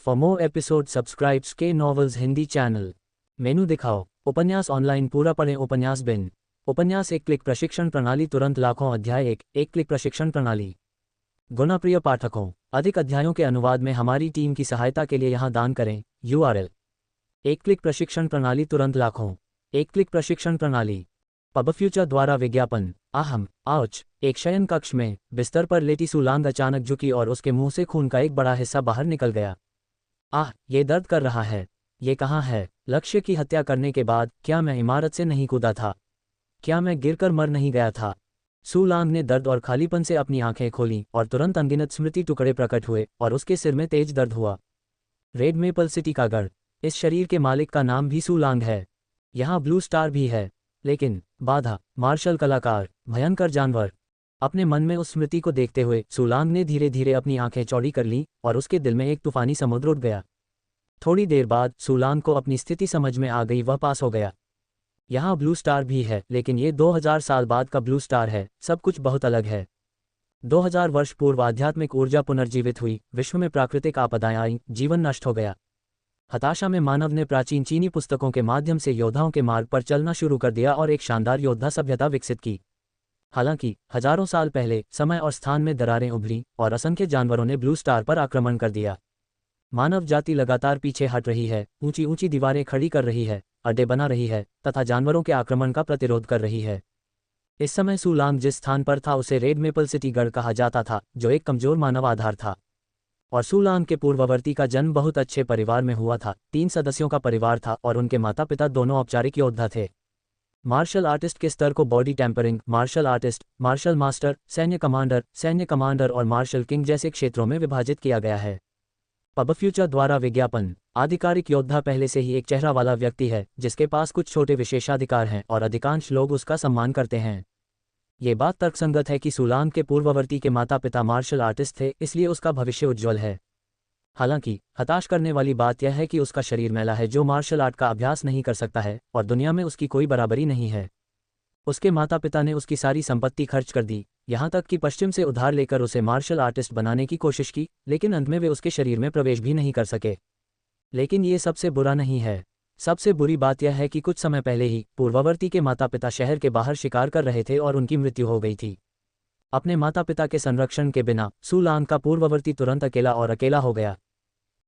For more episode subscribes के novels Hindi channel. मेनू दिखाओ। उपन्यास ऑनलाइन पूरा पढ़ें। उपन्यास बिन। उपन्यास एक क्लिक प्रशिक्षण प्रणाली तुरंत लाखों अध्याय। एक क्लिक प्रशिक्षण प्रणाली। गुणप्रिय पाठकों, अधिक अध्यायों के अनुवाद में हमारी टीम की सहायता के लिए यहाँ दान करें। URL। एक क्लिक प्रशिक्षण प्रणाली तुरंत लाखों। एक क्लिक प्रशिक्षण प्रणाली। पब फ्यूचर द्वारा विज्ञापन। आहम आउच। एक शयन कक्ष में बिस्तर पर लेटी सुलांग अचानक झुकी और उसके मुंह से खून का एक बड़ा हिस्सा बाहर निकल गया। आह, ये दर्द कर रहा है। ये कहाँ है? लक्ष्य की हत्या करने के बाद क्या मैं इमारत से नहीं कूदा था? क्या मैं गिरकर मर नहीं गया था? सुलांग ने दर्द और खालीपन से अपनी आंखें खोलीं और तुरंत अनगिनत स्मृति टुकड़े प्रकट हुए और उसके सिर में तेज दर्द हुआ। रेड मेपल सिटी का गढ़। इस शरीर के मालिक का नाम भी सुलांग है। यहाँ ब्लू स्टार भी है। लेकिन बाधा, मार्शल कलाकार, भयंकर जानवर। अपने मन में उस स्मृति को देखते हुए सुलांग ने धीरे धीरे अपनी आंखें चौड़ी कर लीं और उसके दिल में एक तूफानी समुद्र उठ गया। थोड़ी देर बाद सुलांग को अपनी स्थिति समझ में आ गई। वह पास हो गया। यहाँ ब्लू स्टार भी है, लेकिन ये 2000 साल बाद का ब्लू स्टार है। सब कुछ बहुत अलग है। 2000 वर्ष पूर्व आध्यात्मिक ऊर्जा पुनर्जीवित हुई। विश्व में प्राकृतिक आपदाएं आईं। जीवन नष्ट हो गया। हताशा में मानव ने प्राचीन चीनी पुस्तकों के माध्यम से योद्धाओं के मार्ग पर चलना शुरू कर दिया और एक शानदार योद्धा सभ्यता विकसित की। हालांकि हजारों साल पहले समय और स्थान में दरारें उभरी और असंख्य जानवरों ने ब्लू स्टार पर आक्रमण कर दिया। मानव जाति लगातार पीछे हट रही है, ऊंची ऊंची दीवारें खड़ी कर रही है, अड्डे बना रही है तथा जानवरों के आक्रमण का प्रतिरोध कर रही है। इस समय सुलांग जिस स्थान पर था उसे रेड मेपल सिटी गढ़ कहा जाता था, जो एक कमजोर मानव आधार था। और सुलांग के पूर्ववर्ती का जन्म बहुत अच्छे परिवार में हुआ था। 3 सदस्यों का परिवार था और उनके माता पिता दोनों औपचारिक योद्धा थे। मार्शल आर्टिस्ट के स्तर को body tempering, martial artist, martial master, सैन्य कमांडर और मार्शल किंग जैसे क्षेत्रों में विभाजित किया गया है। पब फ्यूचर द्वारा विज्ञापन। आधिकारिक योद्धा पहले से ही एक चेहरा वाला व्यक्ति है जिसके पास कुछ छोटे विशेषाधिकार हैं और अधिकांश लोग उसका सम्मान करते हैं। ये बात तर्कसंगत है कि सुलांग के पूर्ववर्ती के माता पिता मार्शल आर्टिस्ट थे, इसलिए उसका भविष्य उज्ज्वल है। हालांकि हताश करने वाली बात यह है कि उसका शरीर मैला है जो मार्शल आर्ट का अभ्यास नहीं कर सकता है और दुनिया में उसकी कोई बराबरी नहीं है। उसके माता पिता ने उसकी सारी संपत्ति खर्च कर दी, यहाँ तक कि पश्चिम से उधार लेकर उसे मार्शल आर्टिस्ट बनाने की कोशिश की, लेकिन अंत में वे उसके शरीर में प्रवेश भी नहीं कर सके। लेकिन ये सबसे बुरा नहीं है। सबसे बुरी बात यह है कि कुछ समय पहले ही पूर्ववर्ती के माता पिता शहर के बाहर शिकार कर रहे थे और उनकी मृत्यु हो गई थी। अपने माता पिता के संरक्षण के बिना सुलांग का पूर्ववर्ती तुरंत अकेला हो गया।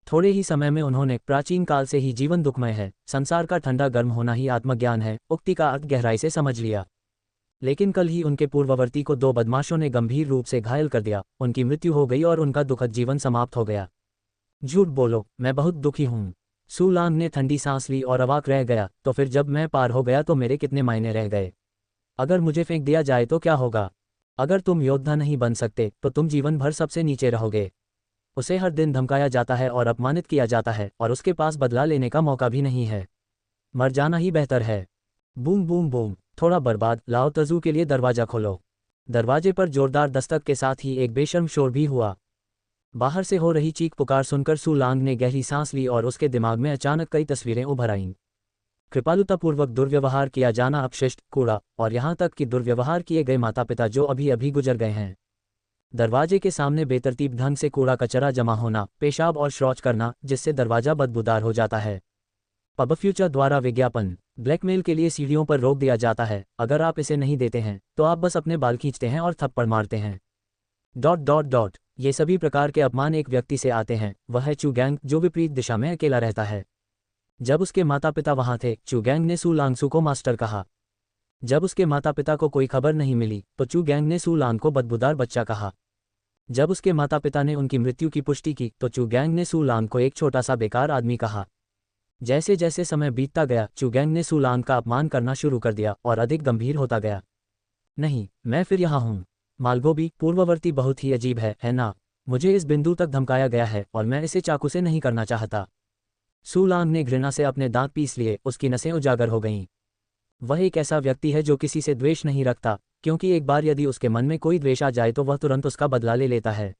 थोड़े ही समय में उन्होंने प्राचीन काल से ही जीवन दुखमय है, संसार का ठंडा गर्म होना ही आत्मज्ञान है, उक्ति का अर्थ गहराई से समझ लिया। लेकिन कल ही उनके पूर्ववर्ती को 2 बदमाशों ने गंभीर रूप से घायल कर दिया। उनकी मृत्यु हो गई और उनका दुखद जीवन समाप्त हो गया। झूठ बोलो, मैं बहुत दुखी हूँ। सुलांग ने ठंडी सांस ली और अवाक रह गया। तो फिर जब मैं पार हो गया तो मेरे कितने मायने रह गए? अगर मुझे फेंक दिया जाए तो क्या होगा? अगर तुम योद्धा नहीं बन सकते तो तुम जीवन भर सबसे नीचे रहोगे। उसे हर दिन धमकाया जाता है और अपमानित किया जाता है और उसके पास बदला लेने का मौका भी नहीं है। मर जाना ही बेहतर है। Boom boom boom. थोड़ा बर्बाद। लाओ तजू के लिए दरवाजा खोलो। दरवाजे पर जोरदार दस्तक के साथ ही एक बेशर्म शोर भी हुआ। बाहर से हो रही चीख पुकार सुनकर सुलांग ने गहरी सांस ली और उसके दिमाग में अचानक कई तस्वीरें उभर आईं। कृपालुतापूर्वक दुर्व्यवहार किया जाना, अपशिष्ट, कूड़ा और यहाँ तक कि दुर्व्यवहार किए गए माता पिता जो अभी अभी गुजर गए हैं। दरवाजे के सामने बेतरतीब ढंग से कूड़ा कचरा जमा होना, पेशाब और शौच करना, जिससे दरवाजा बदबूदार हो जाता है। पब फ्यूचर द्वारा विज्ञापन। ब्लैकमेल के लिए सीढ़ियों पर रोक दिया जाता है। अगर आप इसे नहीं देते हैं तो आप बस अपने बाल खींचते हैं और थप्पड़ मारते हैं। ... ये सभी प्रकार के अपमान एक व्यक्ति से आते हैं। वह है चुगैंग, जो विपरीत दिशा में अकेला रहता है। जब उसके माता पिता वहां थे, चुगैंग ने सुलांगसू को मास्टर कहा। जब उसके माता पिता को कोई खबर नहीं मिली तो चुगैंग ने सुलांग को बदबूदार बच्चा कहा। जब उसके माता पिता ने उनकी मृत्यु की पुष्टि की तो चुगैंग ने सुलांग को एक छोटा सा बेकार आदमी कहा। जैसे जैसे समय बीतता गया चुगैंग ने सुलांग का अपमान करना शुरू कर दिया और अधिक गंभीर होता गया। नहीं, मैं फिर यहाँ हूँ। मालगोबी, पूर्ववर्ती बहुत ही अजीब है ना? मुझे इस बिंदु तक धमकाया गया है और मैं इसे चाकू से नहीं करना चाहता। सुलांग ने घृणा से अपने दांत पीस लिए। उसकी नसें उजागर हो गईं। वह एक ऐसा व्यक्ति है जो किसी से द्वेष नहीं रखता, क्योंकि एक बार यदि उसके मन में कोई द्वेष आ जाए तो वह तुरंत उसका बदला ले लेता है।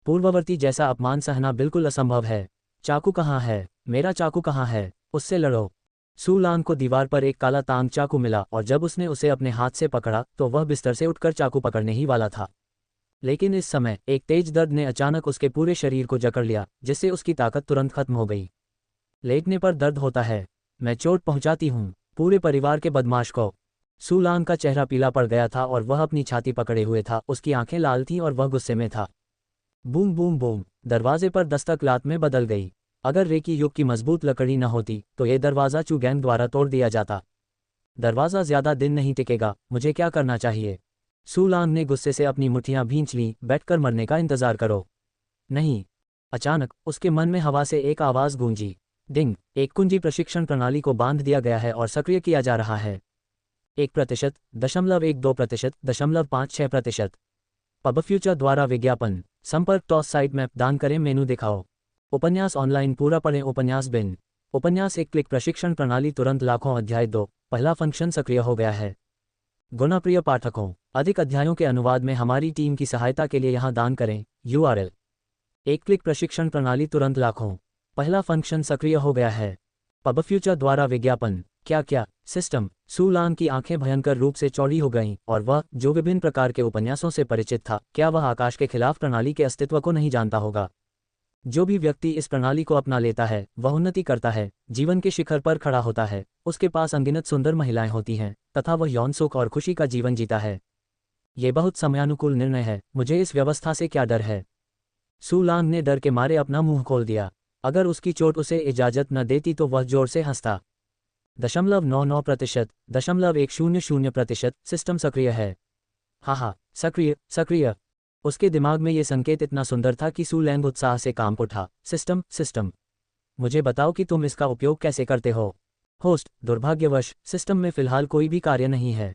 पूर्ववर्ती जैसा अपमान सहना बिल्कुल असंभव है। चाकू कहाँ है? मेरा चाकू कहाँ है? उससे लड़ो। सुलांग को दीवार पर एक काला तांग चाकू मिला और जब उसने उसे अपने हाथ से पकड़ा तो वह बिस्तर से उठकर चाकू पकड़ने ही वाला था। लेकिन इस समय एक तेज दर्द ने अचानक उसके पूरे शरीर को जकड़ लिया, जिससे उसकी ताकत तुरंत खत्म हो गई। लेटने पर दर्द होता है, मैं चोट पहुंचाती हूँ पूरे परिवार के बदमाश को। सू लांग का चेहरा पीला पड़ गया था और वह अपनी छाती पकड़े हुए था, उसकी आंखें लाल थीं और वह गुस्से में था। बूम बूम बूम, दरवाजे पर दस्तक लात में बदल गई। अगर रेकी युग की मजबूत लकड़ी न होती तो ये दरवाज़ा चू गैंग द्वारा तोड़ दिया जाता। दरवाज़ा ज्यादा दिन नहीं टिकेगा, मुझे क्या करना चाहिए? सू लांग ने गुस्से से अपनी मुट्ठियां भींच लीं, बैठकर मरने का इंतजार करो। नहीं। अचानक उसके मन में हवा से एक आवाज़ गूंजी। डिंग, एक कुंजी प्रशिक्षण प्रणाली को बांध दिया गया है और सक्रिय किया जा रहा है। 1%, 0.12%, 0.56%। पब फ्यूचर द्वारा विज्ञापन। संपर्क टॉस साइट मैप दान करें, मेनू दिखाओ। उपन्यास ऑनलाइन पूरा पढ़ें, उपन्यास बिन। उपन्यास एक क्लिक प्रशिक्षण प्रणाली तुरंत लाखों अध्याय 2, पहला फंक्शन सक्रिय हो गया है। गुणाप्रिय पाठकों, अधिक अध्यायों के अनुवाद में हमारी टीम की सहायता के लिए यहाँ दान करें। URL। एक क्लिक प्रशिक्षण प्रणाली तुरंत लाखों, पहला फंक्शन सक्रिय हो गया है। पब फ्यूचर द्वारा विज्ञापन। क्या क्या सिस्टम। सू लांग की आंखें भयंकर रूप से चौड़ी हो गईं और वह, जो विभिन्न प्रकार के उपन्यासों से परिचित था, क्या वह आकाश के खिलाफ प्रणाली के अस्तित्व को नहीं जानता होगा? जो भी व्यक्ति इस प्रणाली को अपना लेता है वह उन्नति करता है, जीवन के शिखर पर खड़ा होता है, उसके पास अनगिनत सुंदर महिलाएं होती हैं तथा वह यौन सुख और खुशी का जीवन जीता है। ये बहुत समयानुकूल निर्णय है, मुझे इस व्यवस्था से क्या डर है? सू लांग ने डर के मारे अपना मुंह खोल दिया। अगर उसकी चोट उसे इजाजत न देती तो वह जोर से हंसता। 0.99%, 0.100%, सिस्टम सक्रिय है। हाँ, सक्रिय सक्रिय। उसके दिमाग में ये संकेत इतना सुंदर था कि सू लैंग उत्साह से कांप उठा। सिस्टम सिस्टम, मुझे बताओ कि तुम इसका उपयोग कैसे करते हो। होस्ट, दुर्भाग्यवश सिस्टम में फिलहाल कोई भी कार्य नहीं है।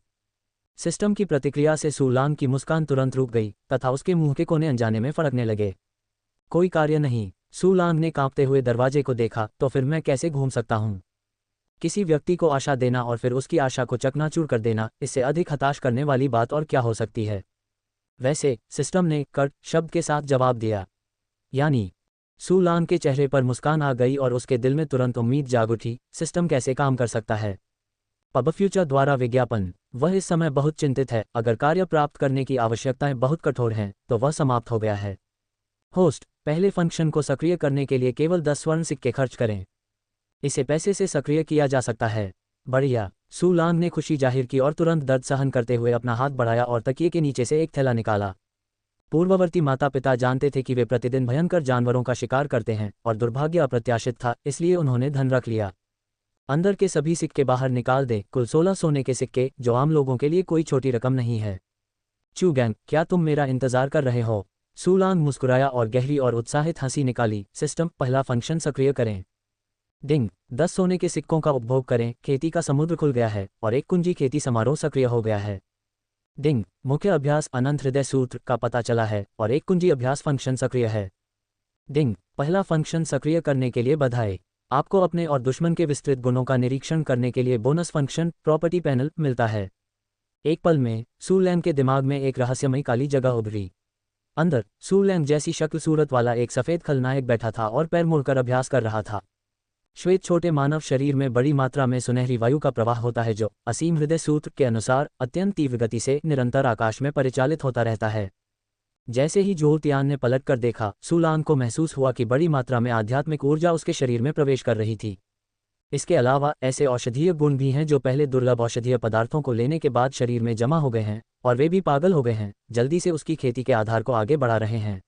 सिस्टम की प्रतिक्रिया से सू लांग की मुस्कान तुरंत रुक गई तथा उसके मुंह के कोने अनजाने में फड़कने लगे। कोई कार्य नहीं। सू लांग ने कांपते हुए दरवाजे को देखा, तो फिर मैं कैसे घूम सकता हूँ? किसी व्यक्ति को आशा देना और फिर उसकी आशा को चकनाचूर कर देना, इससे अधिक हताश करने वाली बात और क्या हो सकती है? वैसे, सिस्टम ने कट शब्द के साथ जवाब दिया। यानी? सू लांग के चेहरे पर मुस्कान आ गई और उसके दिल में तुरंत उम्मीद जाग उठी। सिस्टम कैसे काम कर सकता है? पब फ्यूचर द्वारा विज्ञापन। वह इस समय बहुत चिंतित है, अगर कार्य प्राप्त करने की आवश्यकताएं बहुत कठोर हैं तो वह समाप्त हो गया है। होस्ट, पहले फंक्शन को सक्रिय करने के लिए केवल 10 स्वर्ण सिक्के खर्च करें। इसे पैसे से सक्रिय किया जा सकता है। बढ़िया। सू लांग ने खुशी जाहिर की और तुरंत दर्द सहन करते हुए अपना हाथ बढ़ाया और तकिए के नीचे से एक थैला निकाला। पूर्ववर्ती माता पिता जानते थे कि वे प्रतिदिन भयंकर जानवरों का शिकार करते हैं और दुर्भाग्य अप्रत्याशित था, इसलिए उन्होंने धन रख लिया। अंदर के सभी सिक्के बाहर निकाल दे। कुल 16 सोने के सिक्के, जो आम लोगों के लिए कोई छोटी रकम नहीं है। चू गैंग, क्या तुम मेरा इंतजार कर रहे हो? सू लांग मुस्कुराया और गहरी और उत्साहित हंसी निकाली। सिस्टम, पहला फंक्शन सक्रिय करें। डिंग, 10 सोने के सिक्कों का उपभोग करें। खेती का समुद्र खुल गया है और एक कुंजी खेती समारोह सक्रिय हो गया है। डिंग, मुख्य अभ्यास अनंत हृदय सूत्र का पता चला है और एक कुंजी अभ्यास फंक्शन सक्रिय है। डिंग, पहला फंक्शन सक्रिय करने के लिए बधाई। आपको अपने और दुश्मन के विस्तृत गुणों का निरीक्षण करने के लिए बोनस फंक्शन प्रॉपर्टी पैनल मिलता है। एक पल में सू लैंग के दिमाग में एक रहस्यमयी काली जगह उभरी। अंदर सू लैंग जैसी शक्ल सूरत वाला एक सफेद खलनायक बैठा था और पैर मुड़कर अभ्यास कर रहा था। श्वेत छोटे मानव शरीर में बड़ी मात्रा में सुनहरी वायु का प्रवाह होता है, जो असीम हृदय सूत्र के अनुसार अत्यंत तीव्र गति से निरंतर आकाश में परिचालित होता रहता है। जैसे ही जोहतियान ने पलटकर देखा, सू लांग को महसूस हुआ कि बड़ी मात्रा में आध्यात्मिक ऊर्जा उसके शरीर में प्रवेश कर रही थी। इसके अलावा ऐसे औषधीय गुण भी हैं जो पहले दुर्लभ औषधीय पदार्थों को लेने के बाद शरीर में जमा हो गए हैं, और वे भी पागल हो गए हैं, जल्दी से उसकी खेती के आधार को आगे बढ़ा रहे हैं।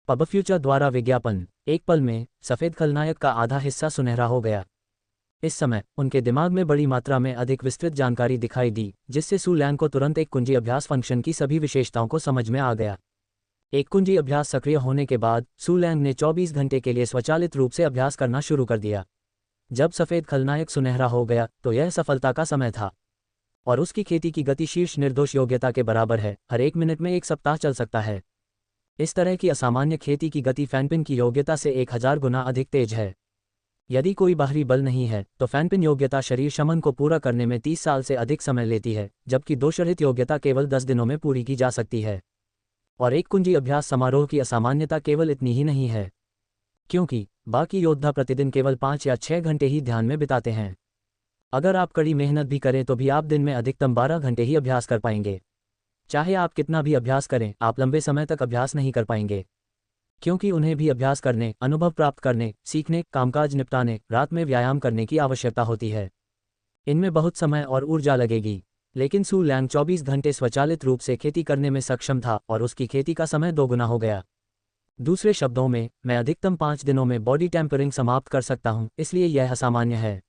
पब फ्यूचर द्वारा विज्ञापन। एक पल में सफेद खलनायक का आधा हिस्सा सुनहरा हो गया। इस समय उनके दिमाग में बड़ी मात्रा में अधिक विस्तृत जानकारी दिखाई दी, जिससे सू लैंग को तुरंत एक कुंजी अभ्यास फंक्शन की सभी विशेषताओं को समझ में आ गया। एक कुंजी अभ्यास सक्रिय होने के बाद सू लैंग ने 24 घंटे के लिए स्वचालित रूप से अभ्यास करना शुरू कर दिया। जब सफेद खलनायक सुनहरा हो गया तो यह सफलता का समय था, और उसकी खेती की गति शीर्ष निर्दोष योग्यता के बराबर है। हर 1 मिनट में 1 सप्ताह चल सकता है। इस तरह की असामान्य खेती की गति फैनपिन की योग्यता से 1000 गुना अधिक तेज है। यदि कोई बाहरी बल नहीं है तो फैनपिन योग्यता शरीर शमन को पूरा करने में 30 साल से अधिक समय लेती है, जबकि दोषरहित योग्यता केवल 10 दिनों में पूरी की जा सकती है। और एक कुंजी अभ्यास समारोह की असामान्यता केवल इतनी ही नहीं है, क्योंकि बाकी योद्धा प्रतिदिन केवल 5 या 6 घंटे ही ध्यान में बिताते हैं। अगर आप कड़ी मेहनत भी करें तो भी आप दिन में अधिकतम 12 घंटे ही अभ्यास कर पाएंगे। चाहे आप कितना भी अभ्यास करें, आप लंबे समय तक अभ्यास नहीं कर पाएंगे, क्योंकि उन्हें भी अभ्यास करने, अनुभव प्राप्त करने, सीखने, कामकाज निपटाने, रात में व्यायाम करने की आवश्यकता होती है। इनमें बहुत समय और ऊर्जा लगेगी। लेकिन सू लैंग 24 घंटे स्वचालित रूप से खेती करने में सक्षम था और उसकी खेती का समय दोगुना हो गया। दूसरे शब्दों में, मैं अधिकतम 5 दिनों में बॉडी टेम्परिंग समाप्त कर सकता हूं, इसलिए यह असामान्य है।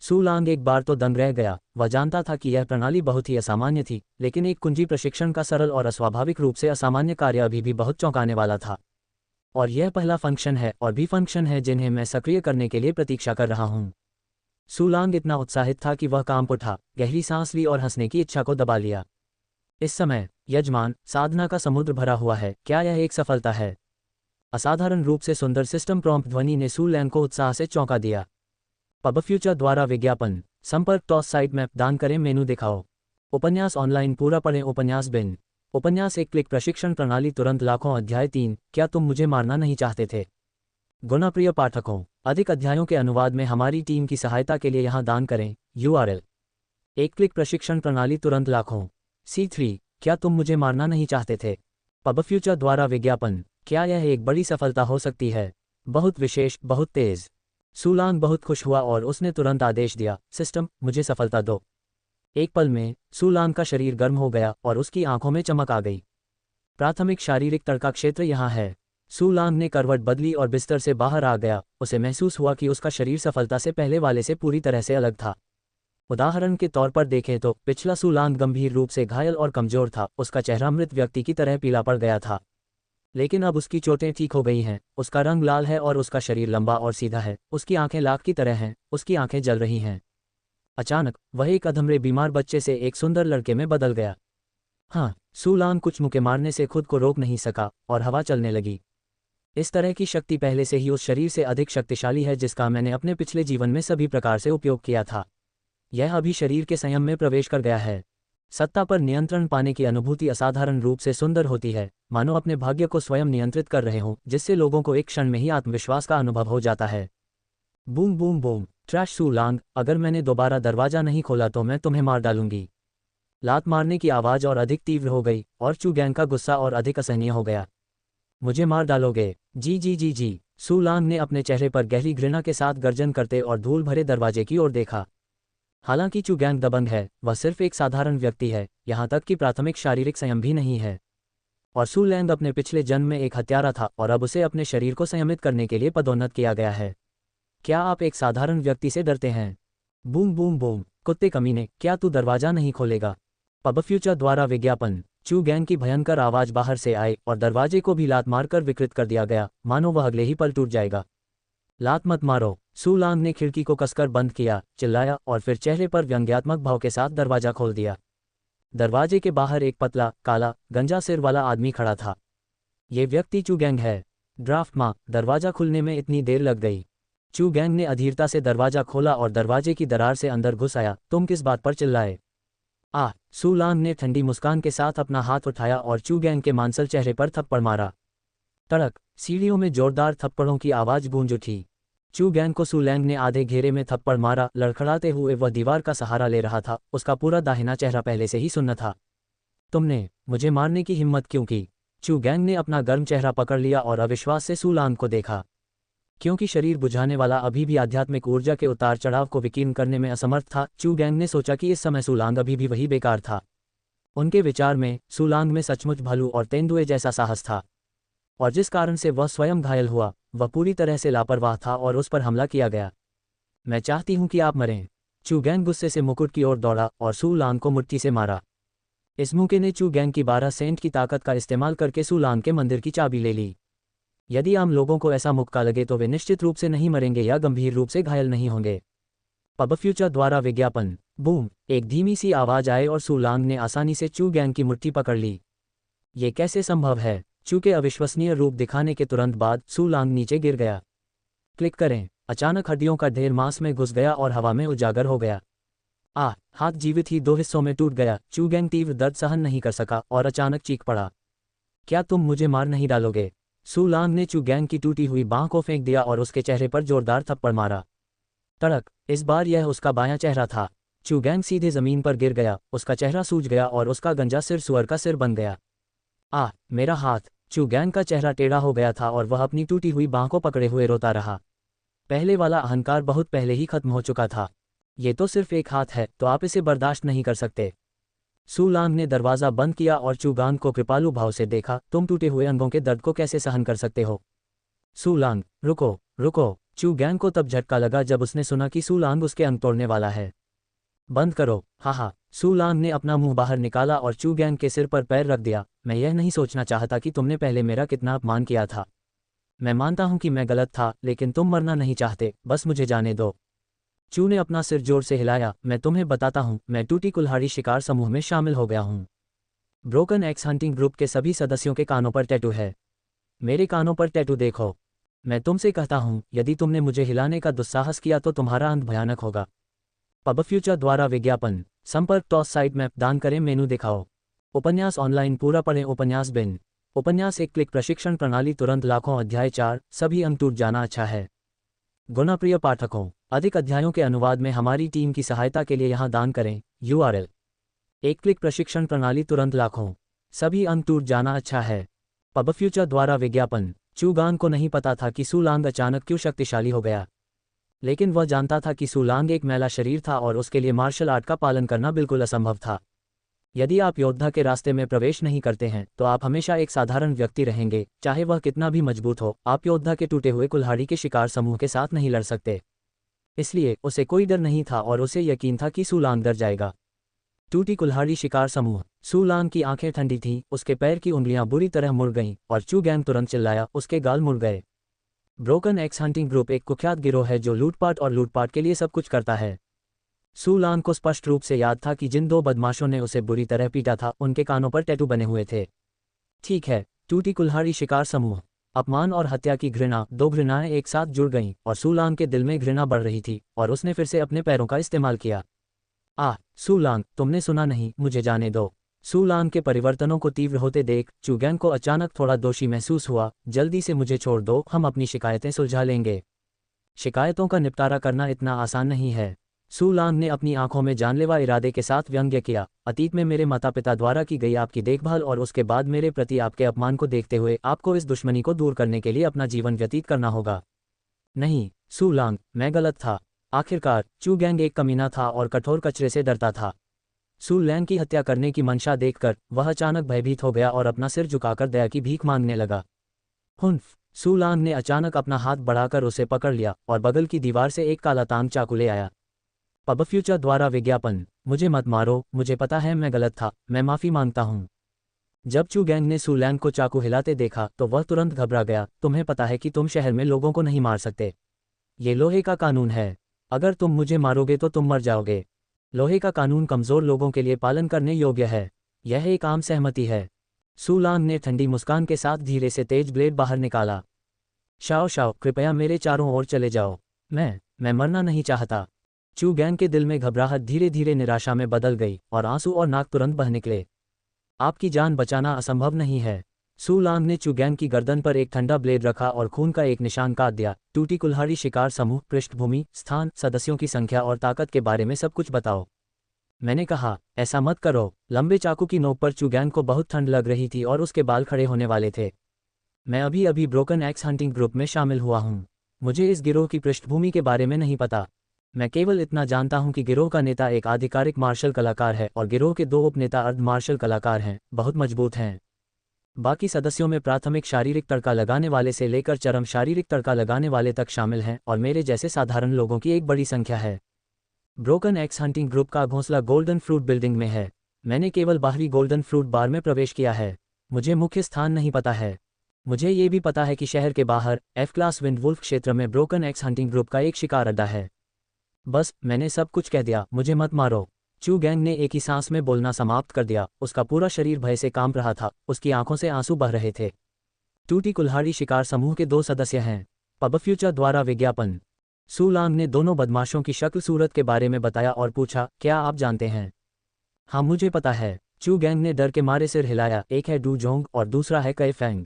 सू लांग एक बार तो दंग रह गया। वह जानता था कि यह प्रणाली बहुत ही असामान्य थी, लेकिन एक कुंजी प्रशिक्षण का सरल और अस्वाभाविक रूप से असामान्य कार्य अभी भी बहुत चौंकाने वाला था। और यह पहला फंक्शन है और भी फंक्शन है जिन्हें मैं सक्रिय करने के लिए प्रतीक्षा कर रहा हूं। सू लांग इतना उत्साहित था कि वह कांप उठा, गहरी सांस ली और हंसने की इच्छा को दबा लिया। इस समय, यजमान, साधना का समुद्र भरा हुआ है, क्या यह एक सफलता है? असाधारण रूप से सुंदर सिस्टम प्रॉम्प्ट ध्वनि ने सू लैंग को उत्साह से चौंका दिया। पब फ्यूचर द्वारा विज्ञापन, संपर्क टॉस साइट मैप, दान करें, मेनू दिखाओ। उपन्यास ऑनलाइन पूरा पढ़ें। उपन्यास बिन। उपन्यास एक क्लिक प्रशिक्षण प्रणाली तुरंत लाखों। अध्याय 3, क्या तुम मुझे मारना नहीं चाहते थे? गुणप्रिय पाठकों, अधिक अध्यायों के अनुवाद में हमारी टीम की सहायता के लिए यहाँ दान करें। URL: एक क्लिक प्रशिक्षण प्रणाली तुरंत लाखों। C3, क्या तुम मुझे मारना नहीं चाहते थे? पब फ्यूचर द्वारा विज्ञापन, क्या यह एक बड़ी सफलता हो सकती है? बहुत विशेष, बहुत तेज। सू लांग बहुत खुश हुआ और उसने तुरंत आदेश दिया, सिस्टम, मुझे सफलता दो। एक पल में सू लांग का शरीर गर्म हो गया और उसकी आंखों में चमक आ गई। प्राथमिक शारीरिक तड़का क्षेत्र यहाँ है। सू लांग ने करवट बदली और बिस्तर से बाहर आ गया। उसे महसूस हुआ कि उसका शरीर सफलता से पहले वाले से पूरी तरह से अलग था। उदाहरण के तौर पर देखें तो पिछला सू लांग गंभीर रूप से घायल और कमजोर था, उसका चेहरा मृत व्यक्ति की तरह पीला पड़ गया था। लेकिन अब उसकी चोटें ठीक हो गई हैं, उसका रंग लाल है और उसका शरीर लंबा और सीधा है, उसकी आंखें लाख की तरह हैं, उसकी आंखें जल रही हैं। अचानक वह एक अधमरे बीमार बच्चे से एक सुंदर लड़के में बदल गया। हाँ, सू लांग कुछ मुक्के मारने से खुद को रोक नहीं सका और हवा चलने लगी। इस तरह की शक्ति पहले से ही उस शरीर से अधिक शक्तिशाली है जिसका मैंने अपने पिछले जीवन में सभी प्रकार से उपयोग किया था। यह अभी शरीर के संयम में प्रवेश कर गया है। सत्ता पर नियंत्रण पाने की अनुभूति असाधारण रूप से सुंदर होती है, मानो अपने भाग्य को स्वयं नियंत्रित कर रहे हों, जिससे लोगों को एक क्षण में ही आत्मविश्वास का अनुभव हो जाता है। Boom boom boom. ट्रैश सू लांग, अगर मैंने दोबारा दरवाजा नहीं खोला तो मैं तुम्हें मार डालूंगी। लात मारने की आवाज और अधिक तीव्र हो गई और चू गैंग का गुस्सा और अधिक असहनीय हो गया। मुझे मार डालोगे? जी जी जी जी। सू लांग ने अपने चेहरे पर गहरी घृणा के साथ गर्जन करते और धूल भरे दरवाजे की ओर देखा। हालांकि चू गैंग दबंग है, वह सिर्फ एक साधारण व्यक्ति है, यहाँ तक कि प्राथमिक शारीरिक संयम भी नहीं है। और सू लैंग अपने पिछले जन्म में एक हत्यारा था और अब उसे अपने शरीर को संयमित करने के लिए पदोन्नत किया गया है। क्या आप एक साधारण व्यक्ति से डरते हैं? Boom boom boom. कुत्ते कमीने, क्या तू दरवाजा नहीं खोलेगा? पब फ्यूचर द्वारा विज्ञापन, चू गैंग की भयंकर आवाज बाहर से आई और दरवाजे को भी लात मारकर विकृत कर दिया गया, मानो वह अगले ही पल टूट जाएगा। लात मत मारो। सू लांग ने खिड़की को कसकर बंद किया, चिल्लाया और फिर चेहरे पर व्यंग्यात्मक भाव के साथ दरवाजा खोल दिया। दरवाजे के बाहर एक पतला, काला, गंजा सिर वाला आदमी खड़ा था। ये व्यक्ति चू गैंग है। ड्राफ्ट माँ, दरवाजा खुलने में इतनी देर लग गई। चू गैंग ने अधीरता से दरवाजा खोला और दरवाजे की दरार से अंदर घुस आया। तुम किस बात पर चिल्लाए? सू लांग ने ठंडी मुस्कान के साथ अपना हाथ उठाया और चू गैंग के मांसल चेहरे पर थप्पड़ मारा। तड़क। सीढ़ियों में जोरदार थप्पड़ों की आवाज गूंज उठी। चू गैंग को सू लैंग ने आधे घेरे में थप्पड़ मारा। लड़खड़ाते हुए वह दीवार का सहारा ले रहा था, उसका पूरा दाहिना चेहरा पहले से ही सुन्न था। तुमने मुझे मारने की हिम्मत क्यों की? चू गैंग ने अपना गर्म चेहरा पकड़ लिया और अविश्वास से सू लांग को देखा। क्योंकि शरीर बुझाने वाला अभी भी आध्यात्मिक ऊर्जा के उतार चढ़ाव को विकीर्ण करने में असमर्थ था, चू गैंग ने सोचा कि इस समय सू लांग अभी भी वही बेकार था। उनके विचार में सू लांग में सचमुच भालू और तेंदुए जैसा साहस था, और जिस कारण से वह स्वयं घायल हुआ, वह पूरी तरह से लापरवाह था और उस पर हमला किया गया। मैं चाहती हूं कि आप मरें। चू गैंग गुस्से से मुकुट की ओर दौड़ा और सू लांग को मुट्ठी से मारा। इस मौके ने चू गैंग की 12 सेंट की ताकत का इस्तेमाल करके सू लांग के मंदिर की चाबी ले ली। यदि आम लोगों को ऐसा मुक्का लगे तो वे निश्चित रूप से नहीं मरेंगे या गंभीर रूप से घायल नहीं होंगे। पब फ्यूचर द्वारा विज्ञापन। बूम। एक धीमी सी आवाज आई और सू लांग ने आसानी से चू गैंग की मुट्ठी पकड़ ली। ये कैसे संभव है? चू के अविश्वसनीय रूप दिखाने के तुरंत बाद सू लांग नीचे गिर गया। क्लिक करें। अचानक हड्डियों का ढेर मांस में घुस गया और हवा में उजागर हो गया। हाथ जीवित ही 2 हिस्सों में टूट गया। चू गैंग तीव्र दर्द सहन नहीं कर सका और अचानक चीख पड़ा। क्या तुम मुझे मार नहीं डालोगे? सू लांग ने चू गैंग की टूटी हुई बांह को फेंक दिया और उसके चेहरे पर जोरदार थप्पड़ मारा। तड़क। इस बार यह उसका बायां चेहरा था। चू गैंग सीधे जमीन पर गिर गया, उसका चेहरा सूज गया और उसका गंजा सिर सुअर का सिर बन गया। मेरा हाथ! चू गैंग का चेहरा टेढ़ा हो गया था और वह अपनी टूटी हुई बांह को पकड़े हुए रोता रहा। पहले वाला अहंकार बहुत पहले ही खत्म हो चुका था। ये तो सिर्फ एक हाथ है, तो आप इसे बर्दाश्त नहीं कर सकते। सू लांग ने दरवाज़ा बंद किया और चू गांग को कृपालु भाव से देखा। तुम टूटे हुए अंगों के दर्द को कैसे सहन कर सकते हो? सू लांग, रुको रुको! चू गैंग को तब झटका लगा जब उसने सुना कि सू लांग उसके अंग तोड़ने वाला है। बंद करो! हा। सू लांग ने अपना मुंह बाहर निकाला और चू गैंग के सिर पर पैर रख दिया। मैं यह नहीं सोचना चाहता कि तुमने पहले मेरा कितना अपमान किया था। मैं मानता हूं कि मैं गलत था, लेकिन तुम मरना नहीं चाहते, बस मुझे जाने दो। चू ने अपना सिर जोर से हिलाया। मैं तुम्हें बताता हूं, मैं टूटी कुल्हाड़ी शिकार समूह में शामिल हो गया हूं। ब्रोकन एक्स हंटिंग ग्रुप के सभी सदस्यों के कानों पर टैटू है। मेरे कानों पर टैटू देखो। मैं तुमसे कहता हूं, यदि तुमने मुझे हिलाने का दुस्साहस किया तो तुम्हारा अंत भयानक होगा। पब फ्यूचर द्वारा विज्ञापन। संपर्क टॉस साइट मैप दान करें, मेनू दिखाओ। उपन्यास ऑनलाइन पूरा पढ़ें। उपन्यास बिन। उपन्यास एक क्लिक प्रशिक्षण प्रणाली तुरंत लाखों। अध्याय 4, सभी अंक टूट जाना अच्छा है। गुणाप्रिय पाठकों, अधिक अध्यायों के अनुवाद में हमारी टीम की सहायता के लिए यहाँ दान करें। URL: एक क्लिक प्रशिक्षण प्रणाली तुरंत लाखों। सभी अंक टूट जाना अच्छा है। पब फ्यूचर द्वारा विज्ञापन। चू गांग को नहीं पता था कि सू लांग अचानक क्यों शक्तिशाली हो गया, लेकिन वह जानता था कि सू लांग एक मैला शरीर था और उसके लिए मार्शल आर्ट का पालन करना बिल्कुल असंभव था। यदि आप योद्धा के रास्ते में प्रवेश नहीं करते हैं तो आप हमेशा एक साधारण व्यक्ति रहेंगे, चाहे वह कितना भी मजबूत हो। आप योद्धा के टूटे हुए कुल्हाड़ी के शिकार समूह के साथ नहीं लड़ सकते। इसलिए उसे कोई डर नहीं था और उसे यकीन था कि सू लांग डर जाएगा। टूटी कुल्हाड़ी शिकार समूह। सू लांग की आंखें ठंडी थीं, उसके पैर की उंगलियां बुरी तरह मुड़ गईं और चू गैंग तुरंत चिल्लाया, उसके गाल मुड़ गए। ब्रोकन एक्स हंटिंग ग्रुप एक कुख्यात गिरोह है जो लूटपाट और लूटपाट के लिए सब कुछ करता है। सू लांग को स्पष्ट रूप से याद था कि जिन दो बदमाशों ने उसे बुरी तरह पीटा था, उनके कानों पर टैटू बने हुए थे। ठीक है, टूटी कुल्हाड़ी शिकार समूह। अपमान और हत्या की घृणा, दो घृणाएं एक साथ जुड़ गईं और सू लांग के दिल में घृणा बढ़ रही थी और उसने फिर से अपने पैरों का इस्तेमाल किया। सू लांग, तुमने सुना नहीं, मुझे जाने दो। सू लांग के परिवर्तनों को तीव्र होते देख चू गैंग को अचानक थोड़ा दोषी महसूस हुआ। जल्दी से मुझे छोड़ दो, हम अपनी शिकायतें सुलझा लेंगे। शिकायतों का निपटारा करना इतना आसान नहीं है। सू लांग ने अपनी आंखों में जानलेवा इरादे के साथ व्यंग्य किया। अतीत में मेरे माता पिता द्वारा की गई आपकी देखभाल और उसके बाद मेरे प्रति आपके अपमान को देखते हुए आपको इस दुश्मनी को दूर करने के लिए अपना जीवन व्यतीत करना होगा। नहीं सू लांग, मैं गलत था। आखिरकार चू गैंग एक कमीना था और कठोर कचरे से डरता था। सू लैंग की हत्या करने की मंशा देखकर वह अचानक भयभीत हो गया और अपना सिर झुकाकर दया की भीख मांगने लगा। हुन्फ! सू लांग ने अचानक अपना हाथ बढ़ाकर उसे पकड़ लिया और बगल की दीवार से एक काला तांग चाकू ले आया। पब फ्यूचर द्वारा विज्ञापन। मुझे मत मारो, मुझे पता है मैं गलत था, मैं माफ़ी मांगता हूँ। जब चू गैंग ने सू लैंग को चाकू हिलाते देखा तो वह तुरंत घबरा गया। तुम्हें पता है कि तुम शहर में लोगों को नहीं मार सकते। ये लोहे का कानून है। अगर तुम मुझे मारोगे तो तुम मर जाओगे। लोहे का कानून कमज़ोर लोगों के लिए पालन करने योग्य है। यह एक आम सहमति है। सू लांग ने ठंडी मुस्कान के साथ धीरे से तेज ब्लेड बाहर निकाला। शाओ शाओ, कृपया मेरे चारों ओर चले जाओ। मैं मरना नहीं चाहता। चू गैंग के दिल में घबराहट धीरे धीरे निराशा में बदल गई और आंसू और नाक तुरंत बह निकले। आपकी जान बचाना असंभव नहीं है। सू लांग ने चू गैंग की गर्दन पर एक ठंडा ब्लेड रखा और खून का एक निशान काट दिया। टूटी कुल्हाड़ी शिकार समूह, पृष्ठभूमि, स्थान, सदस्यों की संख्या और ताकत के बारे में सब कुछ बताओ। मैंने कहा, ऐसा मत करो। लंबे चाकू की नोक पर चू गैंग को बहुत ठंड लग रही थी और उसके बाल खड़े होने वाले थे। मैं अभी अभी ब्रोकन एक्स हंटिंग ग्रुप में शामिल हुआ हूँ। मुझे इस गिरोह की पृष्ठभूमि के बारे में नहीं पता। मैं केवल इतना जानता हूं कि गिरोह का नेता एक आधिकारिक मार्शल कलाकार है और गिरोह के दो उपनेता अर्ध मार्शल कलाकार हैं, बहुत मजबूत हैं। बाकी सदस्यों में प्राथमिक शारीरिक तड़का लगाने वाले से लेकर चरम शारीरिक तड़का लगाने वाले तक शामिल हैं और मेरे जैसे साधारण लोगों की एक बड़ी संख्या है। ब्रोकन एक्स हंटिंग ग्रुप का घोंसला गोल्डन फ्रूट बिल्डिंग में है। मैंने केवल बाहरी गोल्डन फ्रूट बार में प्रवेश किया है। मुझे मुख्य स्थान नहीं पता है। मुझे ये भी पता है कि शहर के बाहर F क्लास विंडवुल्फ क्षेत्र में ब्रोकन एक्स हंटिंग ग्रुप का एक शिकार अड्डा है। बस, मैंने सब कुछ कह दिया, मुझे मत मारो। चू गैंग ने एक ही सांस में बोलना समाप्त कर दिया। उसका पूरा शरीर भय से कांप रहा था, उसकी आंखों से आंसू बह रहे थे। टूटी कुल्हाड़ी शिकार समूह के 2 सदस्य हैं। पब फ्यूचर द्वारा विज्ञापन। सू लांग ने दोनों बदमाशों की शक्ल सूरत के बारे में बताया और पूछा, क्या आप जानते हैं? हाँ, मुझे पता है। चू गैंग ने डर के मारे सिर हिलाया। एक है डू जोंग और दूसरा है कई फेंग।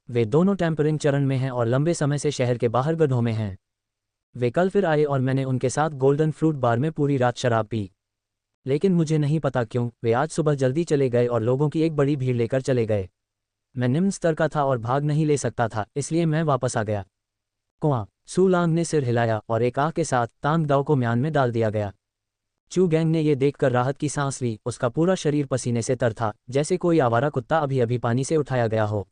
वे दोनों टेम्परिंग चरण में हैं और लंबे समय से शहर के बाहर गड्ढों में हैं। वे कल फिर आए और मैंने उनके साथ गोल्डन फ्रूट बार में पूरी रात शराब पी। लेकिन मुझे नहीं पता क्यों वे आज सुबह जल्दी चले गए और लोगों की एक बड़ी भीड़ लेकर चले गए। मैं निम्न स्तर का था और भाग नहीं ले सकता था, इसलिए मैं वापस आ गया। कुआं। सू लांग ने सिर हिलाया और एक आह के साथ तांग दाओ को म्यान में डाल दिया गया। चू गैंग ने यह देखकर राहत की सांस ली, उसका पूरा शरीर पसीने से तर था, जैसे कोई आवारा कुत्ता अभी अभी पानी से उठाया गया हो।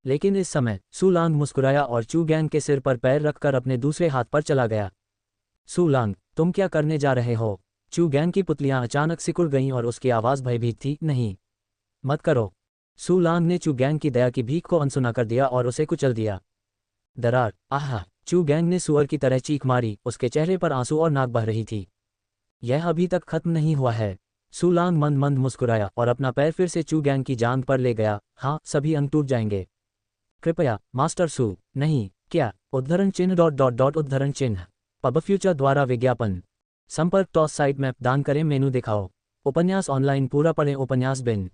लेकिन इस समय सू लांग मुस्कुराया और चू गैंग के सिर पर पैर रखकर अपने दूसरे हाथ पर चला गया। सू लांग, तुम क्या करने जा रहे हो? चू गैंग की पुतलियां अचानक सिकुड़ गईं और उसकी आवाज़ भयभीत थी। नहीं, मत करो। सू लांग ने चू गैंग की दया की भीख को अनसुना कर दिया और उसे कुचल दिया। दरार। आह! चू गैंग ने सुअर की तरह चीख मारी, उसके चेहरे पर आंसू और नाक बह रही थी। यह अभी तक खत्म नहीं हुआ है। सू लांग मंद मंद मुस्कुराया और अपना पैर फिर से चू गैंग की जांघ पर ले गया। हाँ, सभी अंग टूट जाएंगे। कृपया मास्टर सू। नहीं। क्या? उद्धरण चिन्ह डॉट डॉट डॉट उद्धरण चिन्ह। पब फ्यूचर द्वारा विज्ञापन। संपर्क टॉस साइट मैप दान करें मेनू दिखाओ। उपन्यास ऑनलाइन पूरा पढ़ें। उपन्यास बिन।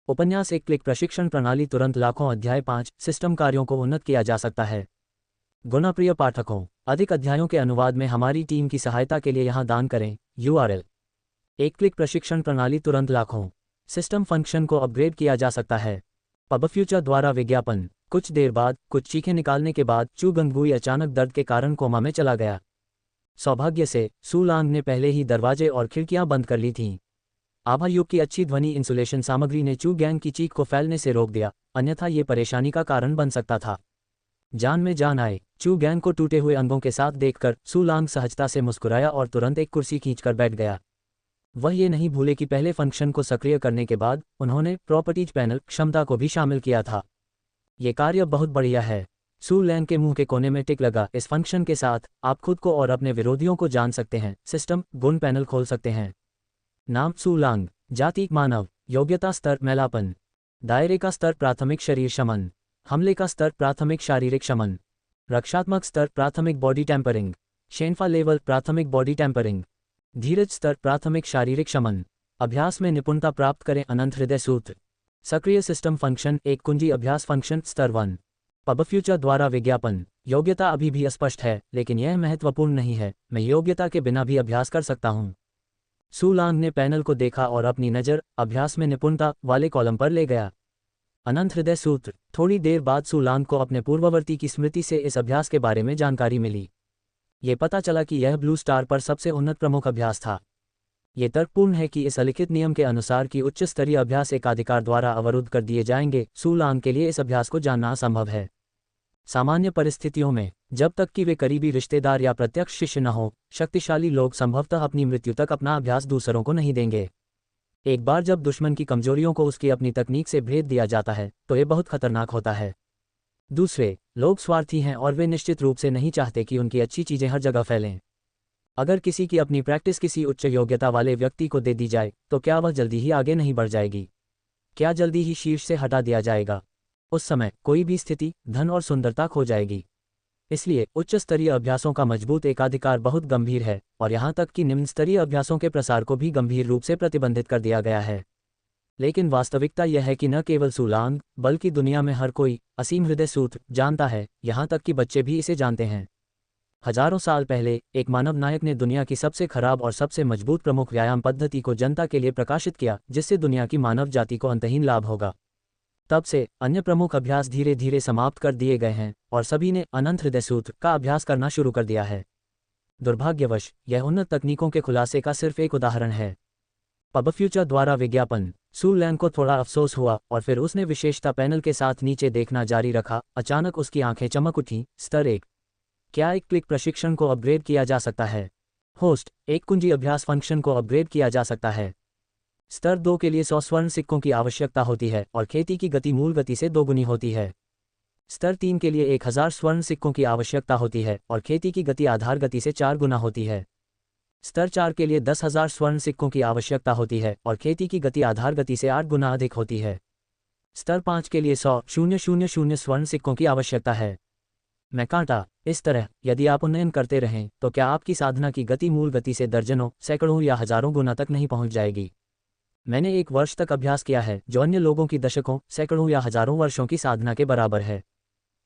उपन्यास एक क्लिक प्रशिक्षण प्रणाली तुरंत लाखों अध्याय 5 सिस्टम कार्यों को उन्नत किया जा सकता है। गुणप्रिय पाठकों, अधिक अध्यायों के अनुवाद में हमारी टीम की सहायता के लिए यहाँ दान करें। URL। एक क्लिक प्रशिक्षण प्रणाली तुरंत लाखों सिस्टम फंक्शन को अपग्रेड किया जा सकता है। पब फ्यूचर द्वारा विज्ञापन। कुछ देर बाद, कुछ चीखें निकालने के बाद चू गंगबुई अचानक दर्द के कारण कोमा में चला गया। सौभाग्य से सू लांग ने पहले ही दरवाजे और खिड़कियां बंद कर ली थीं। आभायुग की अच्छी ध्वनि इंसुलेशन सामग्री ने चू गैंग की चीख को फैलने से रोक दिया, अन्यथा ये परेशानी का कारण बन सकता था। जान में जान आए। चू गैंग को टूटे हुए अंगों के साथ देखकर सू लांग सहजता से मुस्कुराया और तुरंत एक कुर्सी खींचकर बैठ गया। वह ये नहीं भूले कि पहले फंक्शन को सक्रिय करने के बाद उन्होंने प्रॉपर्टीज पैनल क्षमता को भी शामिल किया था। ये कार्य बहुत बढ़िया है। सू लैंग के मुंह के कोने में टिक लगा। इस फंक्शन के साथ आप खुद को और अपने विरोधियों को जान सकते हैं। सिस्टम गुण पैनल खोल सकते हैं। नाम सू लांग। जाति मानव। योग्यता स्तर मैलापन। दायरे का स्तर प्राथमिक शरीर शमन। हमले का स्तर प्राथमिक शारीरिक शमन। रक्षात्मक स्तर प्राथमिक बॉडी टेम्परिंग। शेनफा लेवल प्राथमिक बॉडी टेम्परिंग। धीरज स्तर प्राथमिक शारीरिक शमन। अभ्यास में निपुणता प्राप्त करें। अनंत हृदय सूत्र। सक्रिय सिस्टम फंक्शन एक कुंजी अभ्यास फंक्शन स्तर 1। पब फ्यूचर द्वारा विज्ञापन। योग्यता अभी भी अस्पष्ट है, लेकिन यह महत्वपूर्ण नहीं है। मैं योग्यता के बिना भी अभ्यास कर सकता हूं। सू लांग ने पैनल को देखा और अपनी नज़र अभ्यास में निपुणता वाले कॉलम पर ले गया। अनंत हृदय सूत्र। थोड़ी देर बाद सू लांग को अपने पूर्ववर्ती की स्मृति से इस अभ्यास के बारे में जानकारी मिली। ये पता चला कि यह ब्लू स्टार पर सबसे उन्नत प्रमुख अभ्यास था। ये तर्कपूर्ण है कि इस अलिखित नियम के अनुसार कि उच्च स्तरीय अभ्यास एकाधिकार द्वारा अवरुद्ध कर दिए जाएंगे। सू लांग के लिए इस अभ्यास को जानना असंभव है। सामान्य परिस्थितियों में, जब तक कि वे करीबी रिश्तेदार या प्रत्यक्ष शिष्य न हो, शक्तिशाली लोग संभवतः अपनी मृत्यु तक अपना अभ्यास दूसरों को नहीं देंगे। एक बार जब दुश्मन की कमजोरियों को उसकी अपनी तकनीक से भेद दिया जाता है, तो ये बहुत खतरनाक होता है। दूसरे लोग स्वार्थी हैं और वे निश्चित रूप से नहीं चाहते कि उनकी अच्छी चीजें हर जगह फैलें। अगर किसी की अपनी प्रैक्टिस किसी उच्च योग्यता वाले व्यक्ति को दे दी जाए, तो क्या वह जल्दी ही आगे नहीं बढ़ जाएगी? क्या जल्दी ही शीर्ष से हटा दिया जाएगा? उस समय कोई भी स्थिति, धन और सुंदरता खो जाएगी। इसलिए उच्च स्तरीय अभ्यासों का मजबूत एकाधिकार बहुत गंभीर है, और यहाँ तक कि निम्न स्तरीय अभ्यासों के प्रसार को भी गंभीर रूप से प्रतिबंधित कर दिया गया है। लेकिन वास्तविकता यह है कि न केवल सू लांग, बल्कि दुनिया में हर कोई असीम हृदय सूत्र जानता है, यहाँ तक कि बच्चे भी इसे जानते हैं। हजारों साल पहले एक मानव नायक ने दुनिया की सबसे खराब और सबसे मजबूत प्रमुख व्यायाम पद्धति को जनता के लिए प्रकाशित किया, जिससे दुनिया की मानव जाति को अंतहीन लाभ होगा। तब से अन्य प्रमुख अभ्यास धीरे धीरे समाप्त कर दिए गए हैं, और सभी ने अनंत हृदय सूत्र का अभ्यास करना शुरू कर दिया है। दुर्भाग्यवश यह उन्नत तकनीकों के खुलासे का सिर्फ एक उदाहरण है। पब फ्यूचर द्वारा विज्ञापन। सू लैंग को थोड़ा अफसोस हुआ, और फिर उसने विशेषता पैनल के साथ नीचे देखना जारी रखा। अचानक उसकी आंखें चमक उठीं। स्तर 1। क्या एक क्लिक प्रशिक्षण को अपग्रेड किया जा सकता है? होस्ट, एक कुंजी अभ्यास फंक्शन को अपग्रेड किया जा सकता है। स्तर 2 के लिए 100 स्वर्ण सिक्कों की आवश्यकता होती है, और खेती की गति मूल गति से दोगुनी होती है। स्तर 3 के लिए 1000 स्वर्ण सिक्कों की आवश्यकता होती है, और खेती की गति आधार गति से 4 गुना होती है। स्तर 4 के लिए 10,000 स्वर्ण सिक्कों की आवश्यकता होती है, और खेती की गति आधार गति से 8 गुना अधिक होती है। स्तर 5 के लिए 100,000 स्वर्ण सिक्कों की आवश्यकता है। मैं कांटा। इस तरह यदि आप उन्नयन करते रहें, तो क्या आपकी साधना की गति मूल गति से दर्जनों, सैकड़ों या हजारों गुना तक नहीं पहुंच जाएगी? मैंने 1 वर्ष तक अभ्यास किया है, जो अन्य लोगों की दशकों, सैकड़ों या हजारों वर्षों की साधना के बराबर है।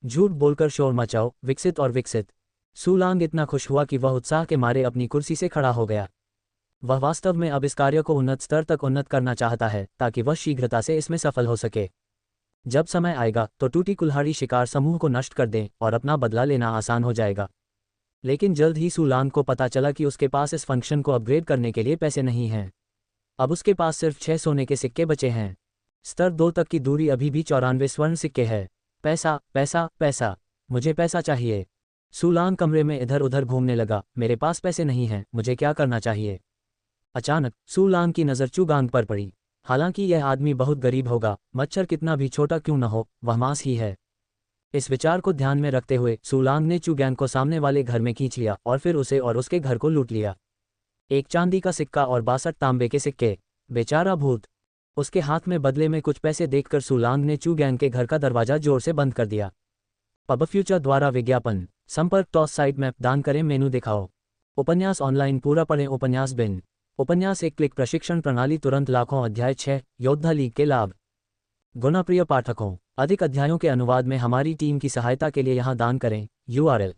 झूठ बोलकर शोर मचाओ, विकसित और विकसित। सू लांग इतना खुश हुआ कि वह उत्साह के मारे अपनी कुर्सी से खड़ा हो गया। वह वास्तव में अब इस कार्य को उन्नत स्तर तक उन्नत करना चाहता है ताकि वह शीघ्रता से इसमें सफल हो सके। जब समय आएगा तो टूटी कुल्हाड़ी शिकार समूह को नष्ट कर दें और अपना बदला लेना आसान हो जाएगा। लेकिन जल्द ही सुलांग को पता चला कि उसके पास इस फंक्शन को अपग्रेड करने के लिए पैसे नहीं हैं। अब उसके पास सिर्फ 6 सोने के सिक्के बचे हैं। स्तर 2 तक की दूरी अभी भी 94 स्वर्ण सिक्के है। पैसा पैसा पैसा, मुझे पैसा चाहिए। सुलांग कमरे में इधर उधर घूमने लगा। मेरे पास पैसे नहीं हैं, मुझे क्या करना चाहिए। अचानक सुलांग की नज़र चुगांग पर पड़ी। हालांकि यह आदमी बहुत गरीब होगा, मच्छर कितना भी छोटा क्यों न हो, वह मांस ही है। इस विचार को ध्यान में रखते हुए सुलांग ने चुगैंग को सामने वाले घर में खींच लिया और फिर उसे और उसके घर को लूट लिया। एक चांदी का सिक्का और 62 तांबे के सिक्के। बेचारा भूत। उसके हाथ में बदले में कुछ पैसे देखकर सुलांग ने चुगैंग के घर का दरवाजा जोर से बंद कर दिया। पब फ्यूचर द्वारा विज्ञापन। संपर्क टॉस साइट मैप दान करें मेनू दिखाओ। उपन्यास ऑनलाइन पूरा पढ़ें। उपन्यास बिन। उपन्यास एक क्लिक प्रशिक्षण प्रणाली तुरंत लाखों। अध्याय 6 योद्धा लीग के लाभ। गुणप्रिय पाठकों, अधिक अध्यायों के अनुवाद में हमारी टीम की सहायता के लिए यहाँ दान करें। URL।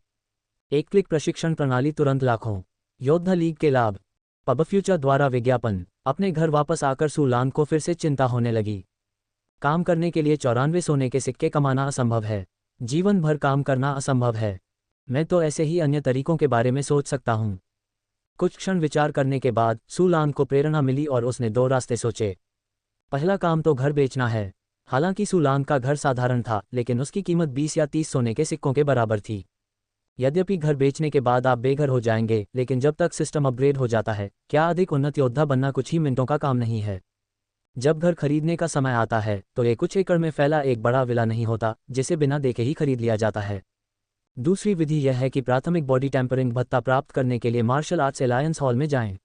एक क्लिक प्रशिक्षण प्रणाली तुरंत लाखों। योद्धा लीग के लाभ। पब फ्यूचर द्वारा विज्ञापन। अपने घर वापस आकर सुलांग को फिर से चिंता होने लगी। काम करने के लिए 94 सोने के सिक्के कमाना असंभव है। जीवन भर काम करना असंभव है। मैं तो ऐसे ही अन्य तरीकों के बारे में सोच सकता हूँ। कुछ क्षण विचार करने के बाद सुलांग को प्रेरणा मिली और उसने 2 रास्ते सोचे। पहला काम तो घर बेचना है। हालांकि सुलांग का घर साधारण था, लेकिन उसकी कीमत 20 या 30 सोने के सिक्कों के बराबर थी। यद्यपि घर बेचने के बाद आप बेघर हो जाएंगे, लेकिन जब तक सिस्टम अपग्रेड हो जाता है, क्या अधिक उन्नत योद्धा बनना कुछ ही मिनटों का काम नहीं है। जब घर खरीदने का समय आता है तो ये कुछ एकड़ में फैला एक बड़ा विला नहीं होता जिसे बिना देखे ही खरीद लिया जाता है। दूसरी विधि यह है कि प्राथमिक बॉडी टेम्परिंग भत्ता प्राप्त करने के लिए मार्शल आर्ट्स एलायंस हॉल में जाएं।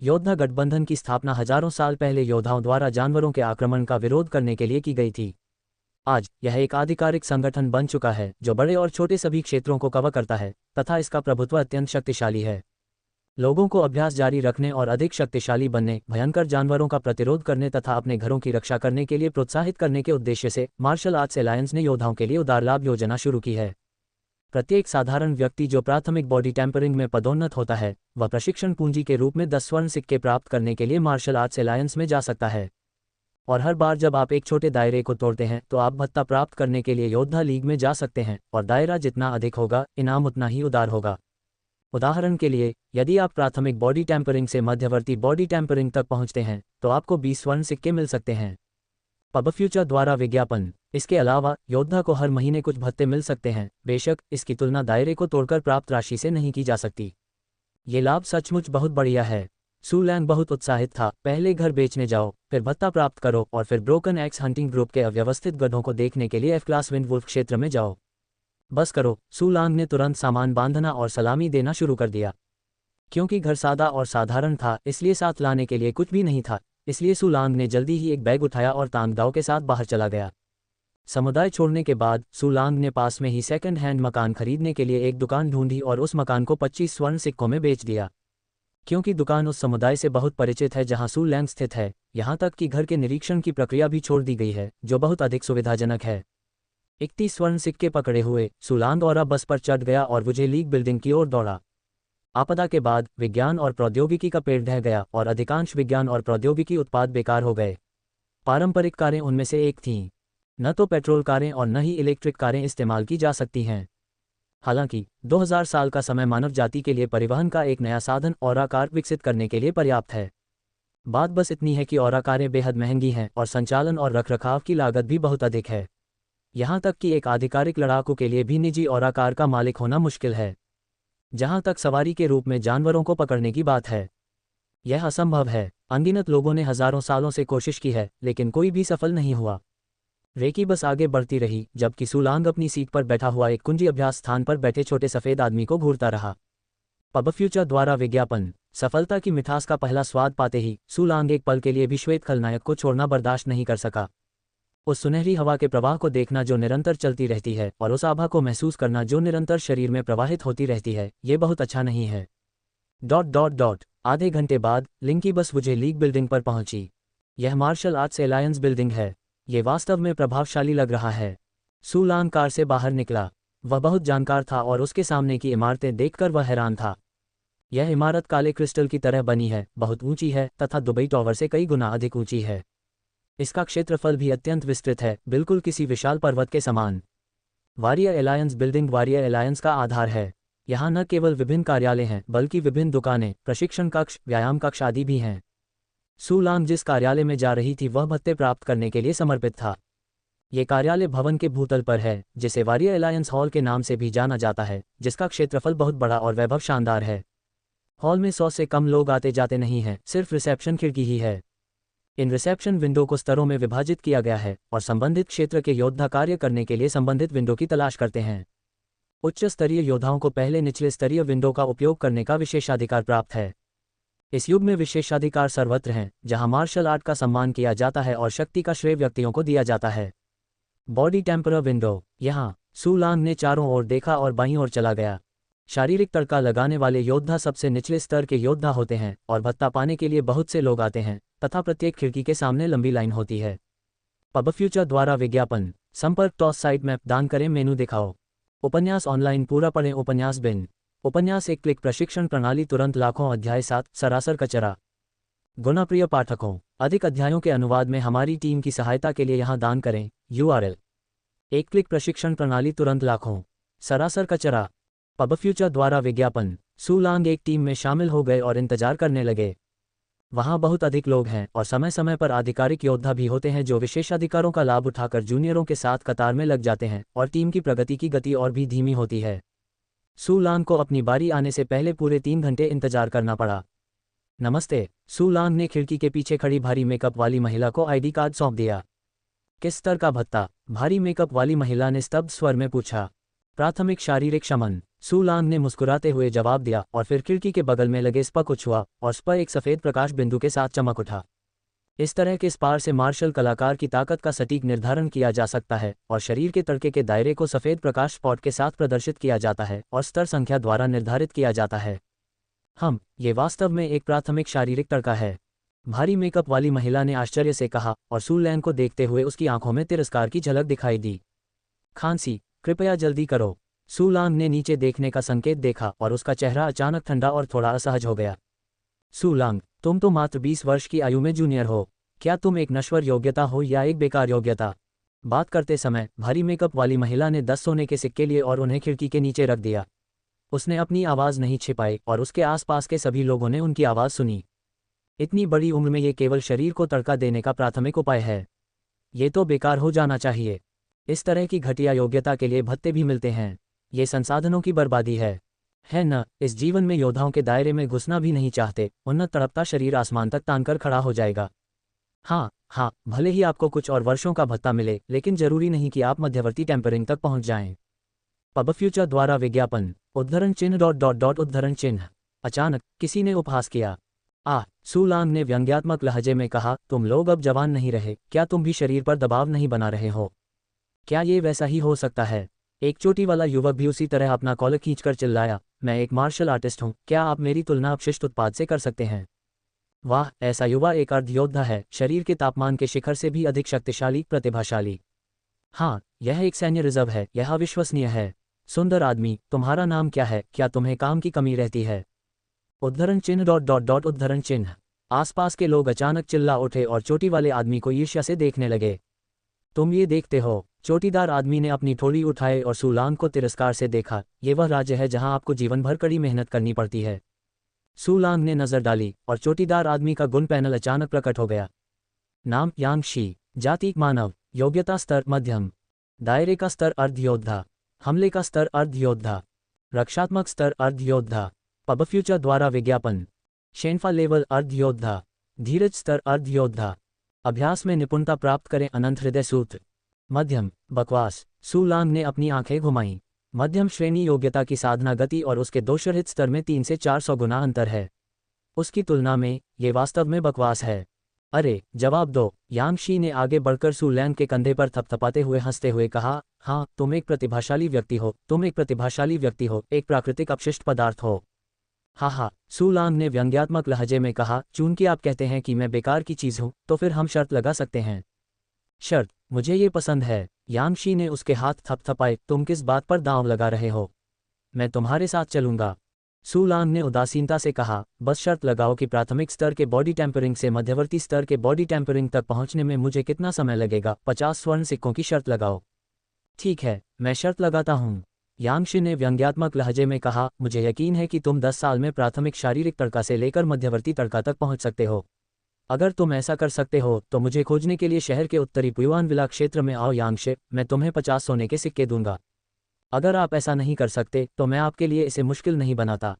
योद्धा गठबंधन की स्थापना हजारों साल पहले योद्धाओं द्वारा जानवरों के आक्रमण का विरोध करने के लिए की गई थी। आज यह एक आधिकारिक संगठन बन चुका है जो बड़े और छोटे सभी क्षेत्रों को कवर करता है तथा इसका प्रभुत्व अत्यंत शक्तिशाली है। लोगों को अभ्यास जारी रखने और अधिक शक्तिशाली बनने, भयंकर जानवरों का प्रतिरोध करने तथा अपने घरों की रक्षा करने के लिए प्रोत्साहित करने के उद्देश्य से मार्शल आर्ट्स एलायंस ने योद्धाओं के लिए उदार लाभ योजना शुरू की है। प्रत्येक साधारण व्यक्ति जो प्राथमिक बॉडी टेम्परिंग में पदोन्नत होता है, वह प्रशिक्षण पूंजी के रूप में 10 स्वर्ण सिक्के प्राप्त करने के लिए मार्शल आर्ट्स एलायंस में जा सकता है। और हर बार जब आप एक छोटे दायरे को तोड़ते हैं तो आप भत्ता प्राप्त करने के लिए योद्धा लीग में जा सकते हैं, और दायरा जितना अधिक होगा, इनाम उतना ही उदार होगा। उदाहरण के लिए, यदि आप प्राथमिक बॉडी टेम्परिंग से मध्यवर्ती बॉडी टेम्परिंग तक पहुंचते हैं तो आपको 20 स्वर्ण सिक्के मिल सकते हैं। पब फ्यूचर द्वारा विज्ञापन। इसके अलावा योद्धा को हर महीने कुछ भत्ते मिल सकते हैं। बेशक इसकी तुलना दायरे को तोड़कर प्राप्त राशि से नहीं की जा सकती। ये लाभ सचमुच बहुत बढ़िया है। सुलैंग बहुत उत्साहित था। पहले घर बेचने जाओ, फिर भत्ता प्राप्त करो और फिर ब्रोकन एक्स हंटिंग ग्रुप के अव्यवस्थित गधों को देखने के लिए F क्लास विंड वुल्फ क्षेत्र में जाओ। बस करो। सुलांग ने तुरंत सामान बांधना और सलामी देना शुरू कर दिया। क्योंकि घर सादा और साधारण था, इसलिए साथ लाने के लिए कुछ भी नहीं था, इसलिए सुलांग ने जल्दी ही एक बैग उठाया और तांगदाव के साथ बाहर चला गया। समुदाय छोड़ने के बाद सुलांग ने पास में ही सेकंड हैंड मकान खरीदने के लिए एक दुकान ढूंढी और उस मकान को 25 स्वर्ण सिक्कों में बेच दिया। क्योंकि दुकान उस समुदाय से बहुत परिचित है जहां सुलैंग स्थित है, यहाँ तक कि घर के निरीक्षण की प्रक्रिया भी छोड़ दी गई है, जो बहुत अधिक सुविधाजनक है। 31 स्वर्ण सिक्के पकड़े हुए सुलांग और बस पर चढ़ गया और वुझे लीग बिल्डिंग की ओर दौड़ा। आपदा के बाद विज्ञान और प्रौद्योगिकी का पेड़ ढह गया और अधिकांश विज्ञान और प्रौद्योगिकी उत्पाद बेकार हो गए। पारंपरिक कारें उनमें से एक थीं। न तो पेट्रोल कारें और न ही इलेक्ट्रिक कारें इस्तेमाल की जा सकती हैं। हालांकि 2000 साल का समय मानव जाति के लिए परिवहन का एक नया साधन ऑरा कार विकसित करने के लिए पर्याप्त है। बात बस इतनी है कि ऑरा कारें बेहद महंगी हैं और संचालन और रखरखाव की लागत भी बहुत अधिक है। यहाँ तक कि एक आधिकारिक लड़ाकू के लिए भी निजी ऑरा कार का मालिक होना मुश्किल है। जहाँ तक सवारी के रूप में जानवरों को पकड़ने की बात है, यह असंभव है। अनगिनत लोगों ने हजारों सालों से कोशिश की है, लेकिन कोई भी सफल नहीं हुआ। रेकी बस आगे बढ़ती रही, जबकि सुलांग अपनी सीट पर बैठा हुआ एक कुंजी अभ्यास स्थान पर बैठे छोटे सफेद आदमी को घूरता रहा। पब फ्यूचर द्वारा विज्ञापन। सफलता की मिठास का पहला स्वाद पाते ही सुलांग एक पल के लिए भी श्वेत खलनायक को छोड़ना बर्दाश्त नहीं कर सका। उस सुनहरी हवा के प्रवाह को देखना जो निरंतर चलती रहती है और उस आभा को महसूस करना जो निरंतर शरीर में प्रवाहित होती रहती है, ये बहुत अच्छा नहीं है। ... आधे घंटे बाद लिंकी बस वुझे लीग बिल्डिंग पर पहुंची। यह मार्शल आर्ट्स एलायंस बिल्डिंग है। ये वास्तव में प्रभावशाली लग रहा है। सुलांग कार से बाहर निकला। वह बहुत जानकार था और उसके सामने की इमारतें देखकर वह हैरान था। यह इमारत काले क्रिस्टल की तरह बनी है, बहुत ऊंची है तथा दुबई टॉवर से कई गुना अधिक ऊंची है। इसका क्षेत्रफल भी अत्यंत विस्तृत है, बिल्कुल किसी विशाल पर्वत के समान। Warrior alliance building warrior alliance का आधार है। यहाँ न केवल विभिन्न कार्यालय हैं बल्कि विभिन्न दुकानें, प्रशिक्षण कक्ष, व्यायाम कक्ष आदि भी हैं। सू लांग जिस कार्यालय में जा रही थी वह भत्ते प्राप्त करने के लिए समर्पित था। ये कार्यालय भवन के भूतल पर है, जिसे वॉरियर एलायंस हॉल के नाम से भी जाना जाता है, जिसका क्षेत्रफल बहुत बड़ा और वैभव शानदार है। हॉल में 100 से कम लोग आते जाते नहीं हैं, सिर्फ रिसेप्शन खिड़की ही है। इन रिसेप्शन विंडो को स्तरों में विभाजित किया गया है और संबंधित क्षेत्र के योद्धा कार्य करने के लिए संबंधित विंडो की तलाश करते हैं। उच्च स्तरीय योद्धाओं को पहले निचले स्तरीय विंडो का उपयोग करने का विशेषाधिकार प्राप्त है। इस युग में विशेषाधिकार सर्वत्र हैं, जहां मार्शल आर्ट का सम्मान किया जाता है और शक्ति का श्रेय व्यक्तियों को दिया जाता है। Body temper window. यहाँ सू लांग ने चारों ओर देखा और बाईं ओर चला गया। शारीरिक तड़का लगाने वाले योद्धा सबसे निचले स्तर के योद्धा होते हैं और भत्ता पाने के लिए बहुत से लोग आते हैं तथा प्रत्येक खिड़की के सामने लंबी लाइन होती है। पब फ्यूचर द्वारा विज्ञापन। संपर्क टॉस साइट मैप दान करें मेनू दिखाओ। उपन्यास ऑनलाइन पूरा पढ़ें उपन्यास बिन। उपन्यास एक क्लिक प्रशिक्षण प्रणाली तुरंत लाखों अध्याय 7 सरासर कचरा। गुणाप्रिय पाठकों, अधिक अध्यायों के अनुवाद में हमारी टीम की सहायता के लिए यहाँ दान करें। URL एक क्लिक प्रशिक्षण प्रणाली तुरंत लाखों सरासर कचरा। पब फ्यूचर द्वारा विज्ञापन। सू लांग एक टीम में शामिल हो गए और इंतजार करने लगे। वहाँ बहुत अधिक लोग हैं और समय समय पर आधिकारिक योद्धा भी होते हैं जो विशेषाधिकारों का लाभ उठाकर जूनियरों के साथ कतार में लग जाते हैं और टीम की प्रगति की गति और भी धीमी होती है। सू लांग को अपनी बारी आने से पहले पूरे 3 घंटे इंतजार करना पड़ा। नमस्ते। सू लांग ने खिड़की के पीछे खड़ी भारी मेकअप वाली महिला को ID कार्ड सौंप दिया। किस स्तर का भत्ता? भारी मेकअप वाली महिला ने स्तब्ध स्वर में पूछा। प्राथमिक शारीरिक शमन। सू लांग ने मुस्कुराते हुए जवाब दिया और फिर खिड़की के बगल में लगे स्पा को छुआ और स्पा एक सफ़ेद प्रकाश बिंदु के साथ चमक उठा। इस तरह के स्पार से मार्शल कलाकार की ताकत का सटीक निर्धारण किया जा सकता है और शरीर के तड़के के दायरे को सफ़ेद प्रकाश स्पॉट के साथ प्रदर्शित किया जाता है और स्तर संख्या द्वारा निर्धारित किया जाता है। ये वास्तव में एक प्राथमिक शारीरिक तड़का है, भारी मेकअप वाली महिला ने आश्चर्य से कहा और सू लांग को देखते हुए उसकी आंखों में तिरस्कार की झलक दिखाई दी। खांसी, कृपया जल्दी करो। सू लांग ने नीचे देखने का संकेत देखा और उसका चेहरा अचानक ठंडा और थोड़ा असहज हो गया। सू लांग, तुम तो मात्र 20 वर्ष की आयु में जूनियर हो। क्या तुम एक नश्वर योग्यता हो या एक बेकार योग्यता? बात करते समय भारी मेकअप वाली महिला ने 10 सोने के सिक्के लिए और उन्हें खिड़की के नीचे रख दिया। उसने अपनी आवाज़ नहीं छिपाई और उसके आसपास के सभी लोगों ने उनकी आवाज़ सुनी। इतनी बड़ी उम्र में ये केवल शरीर को तड़का देने का प्राथमिक उपाय है। ये तो बेकार हो जाना चाहिए। इस तरह की घटिया योग्यता के लिए भत्ते भी मिलते हैं। ये संसाधनों की बर्बादी है न? इस जीवन में योद्धाओं के दायरे में घुसना भी नहीं चाहते। उन्नत तड़पता शरीर आसमान तक तानकर खड़ा हो जाएगा। हाँ, भले ही आपको कुछ और वर्षों का भत्ता मिले, लेकिन जरूरी नहीं कि आप मध्यवर्ती टेम्परिंग तक पहुंच जाएं। पब फ्यूचर द्वारा विज्ञापन। उद्धरण चिन्ह ... उद्धरण चिन्ह। अचानक किसी ने उपहास किया। सू लांग ने व्यंग्यात्मक लहजे में कहा, तुम लोग अब जवान नहीं रहे। क्या तुम भी शरीर पर दबाव नहीं बना रहे हो? क्या ये वैसा ही हो सकता है? एक चोटी वाला युवक भी उसी तरह अपना कॉलर खींचकर चिल्लाया, मैं एक मार्शल आर्टिस्ट हूँ। क्या आप मेरी तुलना अपशिष्ट उत्पाद से कर सकते हैं? वाह, ऐसा युवा एक अर्ध योद्धा है, शरीर के तापमान के शिखर से भी अधिक शक्तिशाली, प्रतिभाशाली। यह एक सैन्य रिजर्व है। यह अविश्वसनीय है। सुंदर आदमी, तुम्हारा नाम क्या है? क्या तुम्हें काम की कमी रहती है? उद्धरण चिन्ह ... उद्धरण चिन्ह। आसपास के लोग अचानक चिल्ला उठे और चोटी वाले आदमी को ईर्ष्या से देखने लगे। तुम ये देखते हो? चोटीदार आदमी ने अपनी ठोड़ी उठाए और सू लांग को तिरस्कार से देखा। ये वह राज्य है जहां आपको जीवन भर कड़ी मेहनत करनी पड़ती है। सू लांग ने नजर डाली और चोटीदार आदमी का गुण पैनल अचानक प्रकट हो गया। नाम यांग शी। जाति मानव। योग्यता स्तर मध्यम। दायरे का स्तर अर्ध योद्धा। हमले का स्तर अर्ध योद्धा। रक्षात्मक स्तर अर्ध योद्धा। पब फ्यूचर द्वारा विज्ञापन। शेनफा लेवल अर्ध योद्धा। धीरज स्तर अर्ध योद्धा। अभ्यास में निपुणता प्राप्त करें अनंत हृदय सूत्र। मध्यम। बकवास। सू लांग ने अपनी आंखें घुमाईं। मध्यम श्रेणी योग्यता की साधना गति और उसके दोषरहित स्तर में 300 से 400 गुना अंतर है। उसकी तुलना में ये वास्तव में बकवास है। अरे जवाब दो। यांग शी ने आगे बढ़कर सू लांग के कंधे पर थपथपाते हुए हंसते हुए कहा, हाँ, तुम एक प्रतिभाशाली व्यक्ति हो। तुम एक प्रतिभाशाली व्यक्ति हो, एक प्राकृतिक अपशिष्ट पदार्थ हो। सू लांग ने व्यंग्यात्मक लहजे में कहा, चूंकि आप कहते हैं कि मैं बेकार की चीज़ हूँ, तो फिर हम शर्त लगा सकते हैं। शर्त? मुझे ये पसंद है। यांग शी ने उसके हाथ थपथपाए। तुम किस बात पर दांव लगा रहे हो? मैं तुम्हारे साथ चलूंगा। सू लांग ने उदासीनता से कहा, बस शर्त लगाओ कि प्राथमिक स्तर के बॉडी टेम्परिंग से मध्यवर्ती स्तर के बॉडी टेम्परिंग तक पहुंचने में मुझे कितना समय लगेगा। 50 स्वर्ण सिक्कों की शर्त लगाओ। ठीक है, मैं शर्त लगाता हूँ, यांगशी ने व्यंग्यात्मक लहजे में कहा। मुझे यकीन है कि तुम 10 साल में प्राथमिक शारीरिक तड़का से लेकर मध्यवर्ती तड़का तक पहुंच सकते हो। अगर तुम ऐसा कर सकते हो तो मुझे खोजने के लिए शहर के उत्तरी पुयुआनविला क्षेत्र में आओ यांगशे, मैं तुम्हें 50 सोने के सिक्के दूंगा। अगर आप ऐसा नहीं कर सकते तो मैं आपके लिए इसे मुश्किल नहीं बनाता।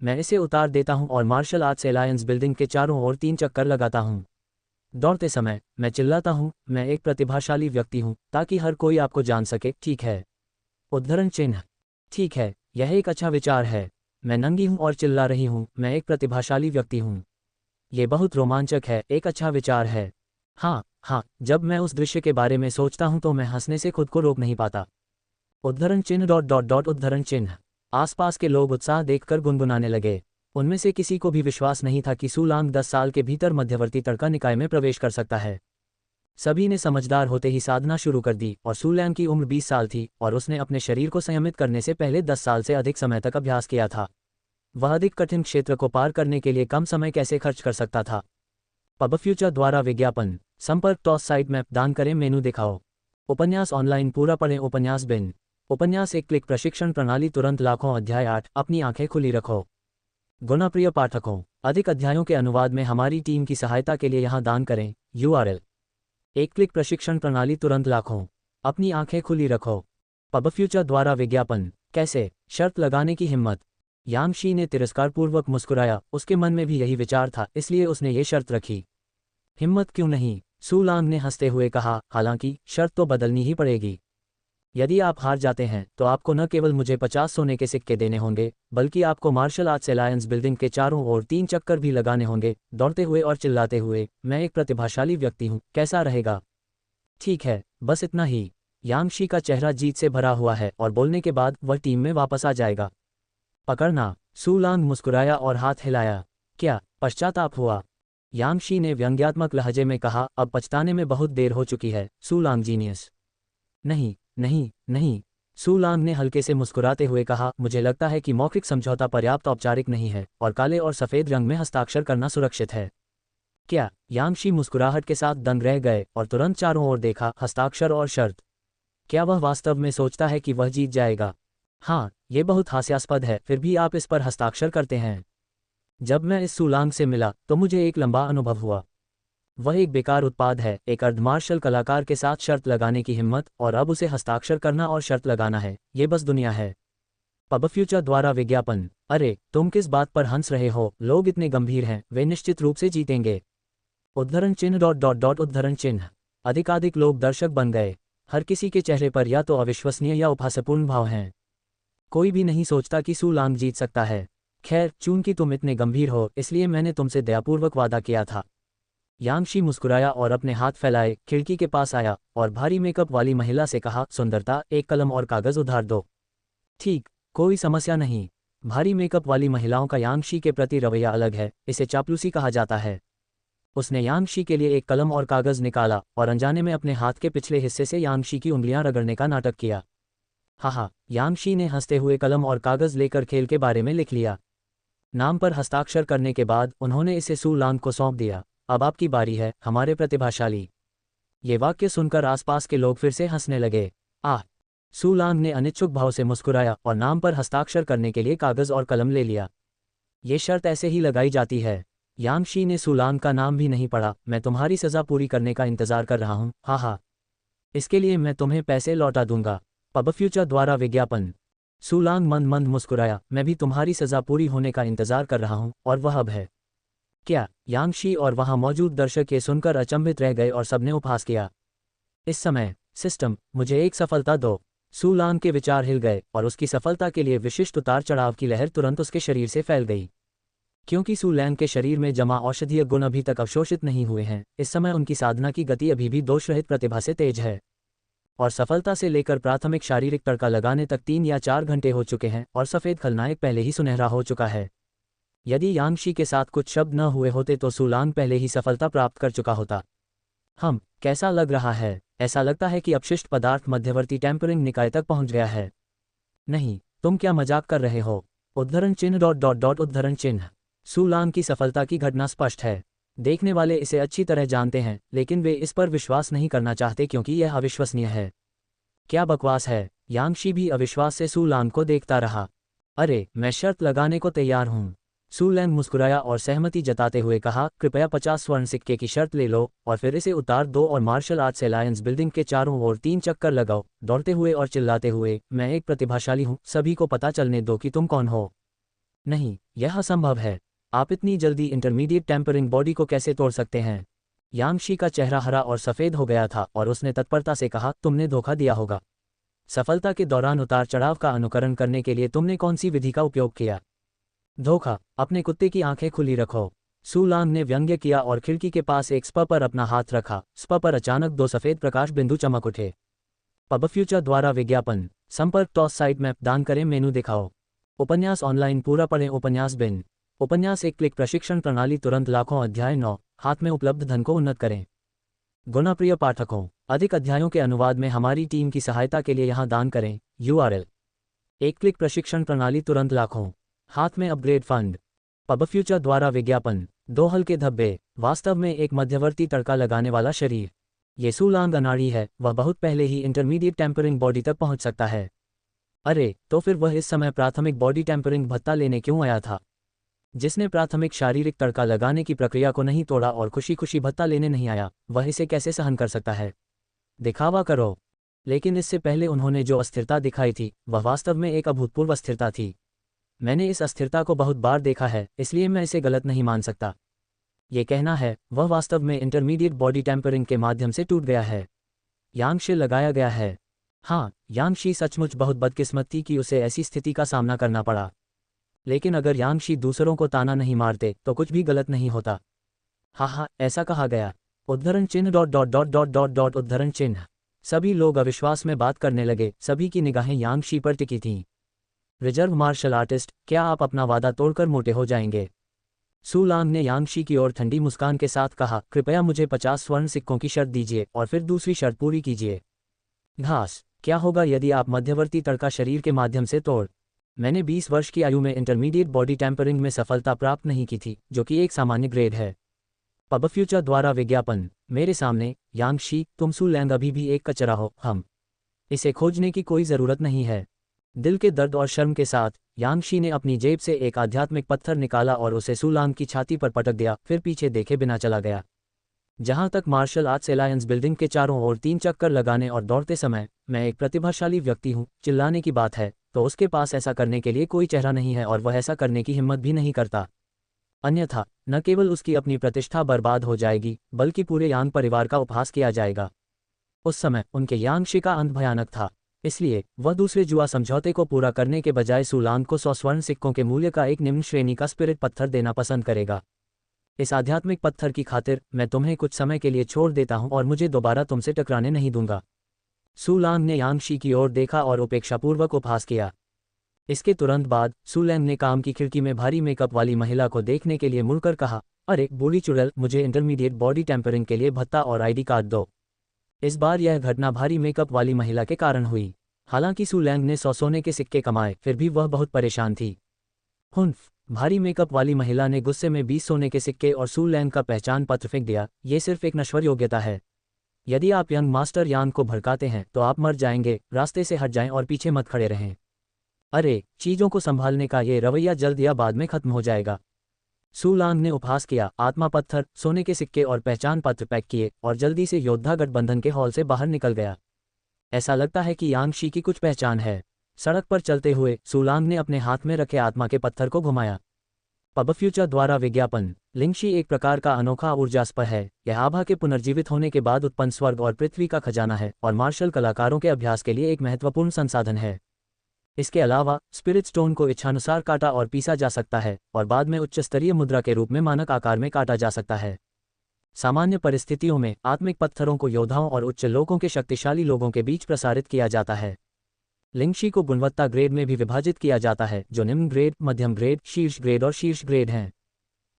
मैं इसे उतार देता हूं और मार्शल आर्ट्स एलायंस बिल्डिंग के चारों ओर 3 चक्कर लगाता हूं। दौड़ते समय मैं चिल्लाता हूं, मैं एक प्रतिभाशाली व्यक्ति हूं, ताकि हर कोई आपको जान सके। ठीक है। उद्धरण चिन्ह। ठीक है, यह एक अच्छा विचार है। मैं नंगी हूं और चिल्ला रही हूं, मैं एक प्रतिभाशाली व्यक्ति हूं। ये बहुत रोमांचक है, एक अच्छा विचार है। हाँ हाँ, जब मैं उस दृश्य के बारे में सोचता हूं तो मैं हंसने से खुद को रोक नहीं पाता। उद्धरण चिन्ह डॉट डॉट डॉट उद्धरण चिन्ह। आसपास के लोग उत्साह देखकर गुनगुनाने लगे। उनमें से किसी को भी विश्वास नहीं था कि सू लांग 10 साल के भीतर मध्यवर्ती तड़का निकाय में प्रवेश कर सकता है। सभी ने समझदार होते ही साधना शुरू कर दी और सू लैंग की उम्र 20 साल थी और उसने अपने शरीर को संयमित करने से पहले 10 साल से अधिक समय तक अभ्यास किया था। वह अधिक कठिन क्षेत्र को पार करने के लिए कम समय कैसे खर्च कर सकता था। पब फ्यूचर द्वारा विज्ञापन। संपर्क टॉस साइट मैप दान करें, मेनू दिखाओ। उपन्यास ऑनलाइन पूरा पढ़ें। उपन्यास बिन। उपन्यास एक क्लिक प्रशिक्षण प्रणाली तुरंत लाखों। अध्याय 8, अपनी आंखें खुली रखो। गुणप्रिय पाठकों, अधिक अध्यायों के अनुवाद में हमारी टीम की सहायता के लिए यहां दान करें। URL। एक क्लिक प्रशिक्षण प्रणाली तुरंत लाखों। अपनी आंखें खुली रखो। पब फ्यूचर द्वारा विज्ञापन। कैसे? शर्त लगाने की हिम्मत। यांगशी ने तिरस्कारपूर्वक मुस्कुराया। उसके मन में भी यही विचार था, इसलिए उसने ये शर्त रखी। हिम्मत क्यों नहीं? सू लांग ने हंसते हुए कहा, हालांकि शर्त तो बदलनी ही पड़ेगी। यदि आप हार जाते हैं तो आपको न केवल मुझे 50 सोने के सिक्के देने होंगे, बल्कि आपको मार्शल आर्ट्स एलायंस बिल्डिंग के चारों ओर 3 चक्कर भी लगाने होंगे, दौड़ते हुए और चिल्लाते हुए। मैं एक प्रतिभाशाली व्यक्ति हूँ, कैसा रहेगा? ठीक है, बस इतना ही। यांगशी का चेहरा जीत से भरा हुआ है और बोलने के बाद वह टीम में वापस आ जाएगा। पकड़ना। सू लांग मुस्कुराया और हाथ हिलाया। क्या पश्चाताप हुआ? यांगशी ने व्यंग्यात्मक लहजे में कहा, अब पछताने में बहुत देर हो चुकी है। सू लांग जीनियस। नहीं नहीं नहीं, सू लांग ने हल्के से मुस्कुराते हुए कहा, मुझे लगता है कि मौखिक समझौता पर्याप्त औपचारिक नहीं है और काले और सफ़ेद रंग में हस्ताक्षर करना सुरक्षित है। क्या? यांगशी मुस्कुराहट के साथ दंग रह गए और तुरंत चारों ओर देखा। हस्ताक्षर और शर्त? क्या वह वास्तव में सोचता है कि वह जीत जाएगा? हाँ, ये बहुत हास्यास्पद है, फिर भी आप इस पर हस्ताक्षर करते हैं। जब मैं इस सू लांग से मिला तो मुझे एक लंबा अनुभव हुआ। वह एक बेकार उत्पाद है, एक अर्धमार्शल कलाकार के साथ शर्त लगाने की हिम्मत, और अब उसे हस्ताक्षर करना और शर्त लगाना है। ये बस दुनिया है। पब फ्यूचर द्वारा विज्ञापन। अरे, तुम किस बात पर हंस रहे हो? लोग इतने गंभीर हैं, वे निश्चित रूप से जीतेंगे। उद्धरण चिन्ह डॉट डॉट डॉट उद्धरण चिन्ह। अधिकाधिक लोग दर्शक बन गए। हर किसी के चेहरे पर या तो अविश्वसनीय या उपहासपूर्ण भाव हैं। कोई भी नहीं सोचता कि सू लांग जीत सकता है। खैर, चूंकि तुम इतने गंभीर हो, इसलिए मैंने तुमसे दयापूर्वक वादा किया था। यांगशी मुस्कुराया और अपने हाथ फैलाए, खिड़की के पास आया और भारी मेकअप वाली महिला से कहा, सुंदरता, एक कलम और कागज उधार दो। ठीक, कोई समस्या नहीं। भारी मेकअप वाली महिलाओं का यांगशी के प्रति रवैया अलग है, इसे चापलूसी कहा जाता है। उसने यांगशी के लिए एक कलम और कागज निकाला और अनजाने में अपने हाथ के पिछले हिस्से से यांगशी की उंगलियां रगड़ने का नाटक किया। हाँ, यांगशी ने हंसते हुए कलम और कागज लेकर खेल के बारे में लिख लिया। नाम पर हस्ताक्षर करने के बाद उन्होंने इसे सू लांग को सौंप दिया। अब आपकी बारी है, हमारे प्रतिभाशाली। ये वाक्य सुनकर आसपास के लोग फिर से हंसने लगे। आह! सू लांग ने अनिच्छुक भाव से मुस्कुराया और नाम पर हस्ताक्षर करने के लिए कागज और कलम ले लिया। ये शर्त ऐसे ही लगाई जाती है। यांगशी ने सू लांग का नाम भी नहीं पढ़ा। मैं तुम्हारी सज़ा पूरी करने का इंतजार कर रहा हूँ। हाँ, इसके लिए मैं तुम्हें पैसे लौटा दूंगा। पब फ्यूचर द्वारा विज्ञापन। सू लांग मंद मंद मुस्कुराया, मैं भी तुम्हारी सज़ा पूरी होने का इंतजार कर रहा हूँ, और वह अब है। क्या? यांगशी और वहां मौजूद दर्शक ये सुनकर अचंभित रह गए और सबने उपहास किया। इस समय, सिस्टम, मुझे एक सफलता दो। सू लांग के विचार हिल गए और उसकी सफलता के लिए विशिष्ट उतार चढ़ाव की लहर तुरंत उसके शरीर से फैल गई। क्योंकि सू लैंग के शरीर में जमा औषधीय गुण अभी तक अवशोषित नहीं हुए हैं, इस समय उनकी साधना की गति अभी भी दोषरहित प्रतिभा से तेज है। और सफलता से लेकर प्राथमिक शारीरिक तड़का लगाने तक 3 या 4 घंटे हो चुके हैं और सफ़ेद खलनायक पहले ही सुनहरा हो चुका है। यदि यांगशी के साथ कुछ शब्द न हुए होते तो सू लांग पहले ही सफलता प्राप्त कर चुका होता। कैसा लग रहा है? ऐसा लगता है कि अपशिष्ट पदार्थ मध्यवर्ती टेम्परिंग निकाय तक पहुंच गया है। नहीं, तुम क्या मजाक कर रहे हो? उद्धरण चिन्ह डॉट डॉट डॉट उद्धरण चिन्ह। सू लांग की सफलता की घटना स्पष्ट है। देखने वाले इसे अच्छी तरह जानते हैं, लेकिन वे इस पर विश्वास नहीं करना चाहते क्योंकि यह अविश्वसनीय है। क्या बकवास है। यांगशी भी अविश्वास से सू लांग को देखता रहा। अरे, मैं शर्त लगाने को तैयार हूँ। सू लैंग मुस्कुराया और सहमति जताते हुए कहा, कृपया 50 स्वर्ण सिक्के की शर्त ले लो और फिर इसे उतार दो और मार्शल आर्ट्स अलायंस बिल्डिंग के चारों ओर 3 चक्कर लगाओ, दौड़ते हुए और चिल्लाते हुए, मैं एक प्रतिभाशाली हूँ, सभी को पता चलने दो कि तुम कौन हो। नहीं, यह असंभव है। आप इतनी जल्दी इंटरमीडिएट टेम्परिंग बॉडी को कैसे तोड़ सकते हैं। यांगशी का चेहरा हरा और सफ़ेद हो गया था और उसने तत्परता से कहा, तुमने धोखा दिया होगा। सफलता के दौरान उतार चढ़ाव का अनुकरण करने के लिए तुमने कौन सी विधि का उपयोग किया। धोखा, अपने कुत्ते की आंखें खुली रखो। सू लांग ने व्यंग्य किया और खिड़की के पास एक स्पा पर अपना हाथ रखा। स्पा पर अचानक 2 सफ़ेद प्रकाश बिंदु चमक उठे। पब फ्यूचर द्वारा विज्ञापन। संपर्क टॉस साइट मैप दान करें, मेनू दिखाओ। उपन्यास ऑनलाइन पूरा पढ़ें। उपन्यास बिन। उपन्यास एक क्लिक प्रशिक्षण प्रणाली तुरंत लाखों। अध्याय 9, हाथ में उपलब्ध धन को उन्नत करें। गुणाप्रिय पाठकों, अधिक अध्यायों के अनुवाद में हमारी टीम की सहायता के लिए यहाँ दान करें। URL। एक क्लिक प्रशिक्षण प्रणाली तुरंत लाखों। हाथ में अपग्रेड फंड। पब फ्यूचर द्वारा विज्ञापन। 2 हल्के धब्बे। वास्तव में एक मध्यवर्ती तड़का लगाने वाला शरीर। ये सू लांग अनाड़ी है, वह बहुत पहले ही इंटरमीडिएट टेम्परिंग बॉडी तक पहुंच सकता है। अरे, तो फिर वह इस समय प्राथमिक बॉडी टेम्परिंग भत्ता लेने क्यों आया था। जिसने प्राथमिक शारीरिक तड़का लगाने की प्रक्रिया को नहीं तोड़ा और खुशी खुशी भत्ता लेने नहीं आया, वह इसे कैसे सहन कर सकता है। दिखावा करो। लेकिन इससे पहले उन्होंने जो अस्थिरता दिखाई थी, वह वास्तव में एक अभूतपूर्व अस्थिरता थी। मैंने इस अस्थिरता को बहुत बार देखा है, इसलिए मैं इसे गलत नहीं मान सकता। ये कहना है, वह वास्तव में इंटरमीडिएट बॉडी टेम्परिंग के माध्यम से टूट गया है। यांगशी लगाया गया है। हाँ, यांगशी सचमुच बहुत बदकिस्मत थी कि उसे ऐसी स्थिति का सामना करना पड़ा। लेकिन अगर यांगशी दूसरों को ताना नहीं मारते तो कुछ भी गलत नहीं होता। हाँ, ऐसा कहा गया। उद्धरण चिन्ह dot dot dot dot dot dot उद्धरण चिन्ह। सभी लोग अविश्वास में बात करने लगे। सभी की निगाहें यांगशी पर टिकी थीं। रिजर्व मार्शल आर्टिस्ट, क्या आप अपना वादा तोड़कर मोटे हो जाएंगे। सू लांग ने यांगशी की ओर ठंडी मुस्कान के साथ कहा, कृपया मुझे 50 स्वर्ण सिक्कों की शर्त दीजिए और फिर दूसरी शर्त पूरी कीजिए। घास, क्या होगा यदि आप मध्यवर्ती तड़का शरीर के माध्यम से तोड़। मैंने 20 वर्ष की आयु में इंटरमीडिएट बॉडी टेम्परिंग में सफलता प्राप्त नहीं की थी, जो कि एक सामान्य ग्रेड है। पब फ्यूचर द्वारा विज्ञापन। मेरे सामने, यांगशी, तुम सू लैंग अभी भी एक कचरा हो। हम इसे खोजने की कोई ज़रूरत नहीं है। दिल के दर्द और शर्म के साथ, यांगशी ने अपनी जेब से एक आध्यात्मिक पत्थर निकाला और उसे सू लांग की छाती पर पटक दिया, फिर पीछे देखे बिना चला गया। जहां तक मार्शल आर्ट्स अलायंस बिल्डिंग के चारों ओर 3 चक्कर लगाने और दौड़ते समय, मैं एक प्रतिभाशाली व्यक्ति हूं, चिल्लाने की बात है, तो उसके पास ऐसा करने के लिए कोई चेहरा नहीं है और वह ऐसा करने की हिम्मत भी नहीं करता। अन्यथा, न केवल उसकी अपनी प्रतिष्ठा बर्बाद हो जाएगी, बल्कि पूरे यांग परिवार का उपहास किया जाएगा। उस समय उनके यांगशी का अंत भयानक था। इसलिए वह दूसरे जुआ समझौते को पूरा करने के बजाय सू लांग को 100 स्वर्ण सिक्कों के मूल्य का एक निम्न श्रेणी का स्पिरिट पत्थर देना पसंद करेगा। इस आध्यात्मिक पत्थर की खातिर मैं तुम्हें कुछ समय के लिए छोड़ देता हूं और मुझे दोबारा तुमसे टकराने नहीं दूंगा। सू लांग ने यांगशी की ओर देखा और उपेक्षापूर्वक उपहास किया। इसके तुरंत बाद सू लैंग ने काम की खिड़की में भारी मेकअप वाली महिला को देखने के लिए मुड़कर कहा, अरे बूढ़ी चुड़ैल, मुझे इंटरमीडिएट बॉडी टेम्परिंग के लिए भत्ता और ID कार्ड दो। इस बार यह घटना भारी मेकअप वाली महिला के कारण हुई। हालांकि सू लैंग ने 100 सोने के सिक्के कमाए, फिर भी वह बहुत परेशान थी। हुन्फ, भारी मेकअप वाली महिला ने गुस्से में 20 सोने के सिक्के और सू लैंग का पहचान पत्र फेंक दिया। ये सिर्फ एक नश्वर योग्यता है। यदि आप यंग मास्टर यांग को भड़काते हैं तो आप मर जाएंगे। रास्ते से हट जाएं और पीछे मत खड़े रहें। अरे, चीज़ों को संभालने का ये रवैया जल्द या बाद में खत्म हो जाएगा। सू लांग ने उपहास किया। आत्मा पत्थर, सोने के सिक्के और पहचान पत्र पैक किए और जल्दी से योद्धा गठबंधन के हॉल से बाहर निकल गया। ऐसा लगता है कि यांगशी की कुछ पहचान है। सड़क पर चलते हुए सू लांग ने अपने हाथ में रखे आत्मा के पत्थर को घुमाया। पब फ्यूचर द्वारा विज्ञापन। लिंगशी एक प्रकार का अनोखा ऊर्जास्पर है। यह आभा के पुनर्जीवित होने के बाद उत्पन्न स्वर्ग और पृथ्वी का खजाना है और मार्शल कलाकारों के अभ्यास के लिए एक महत्वपूर्ण संसाधन है। इसके अलावा स्पिरिट स्टोन को इच्छानुसार काटा और पीसा जा सकता है और बाद में उच्च स्तरीय मुद्रा के रूप में मानक आकार में काटा जा सकता है। सामान्य परिस्थितियों में आत्मिक पत्थरों को योद्धाओं और उच्च लोगों के शक्तिशाली लोगों के बीच प्रसारित किया जाता है। लिंगशी को गुणवत्ता ग्रेड में भी विभाजित किया जाता है, जो निम्न ग्रेड, मध्यम ग्रेड, शीर्ष ग्रेड और शीर्ष ग्रेड हैं।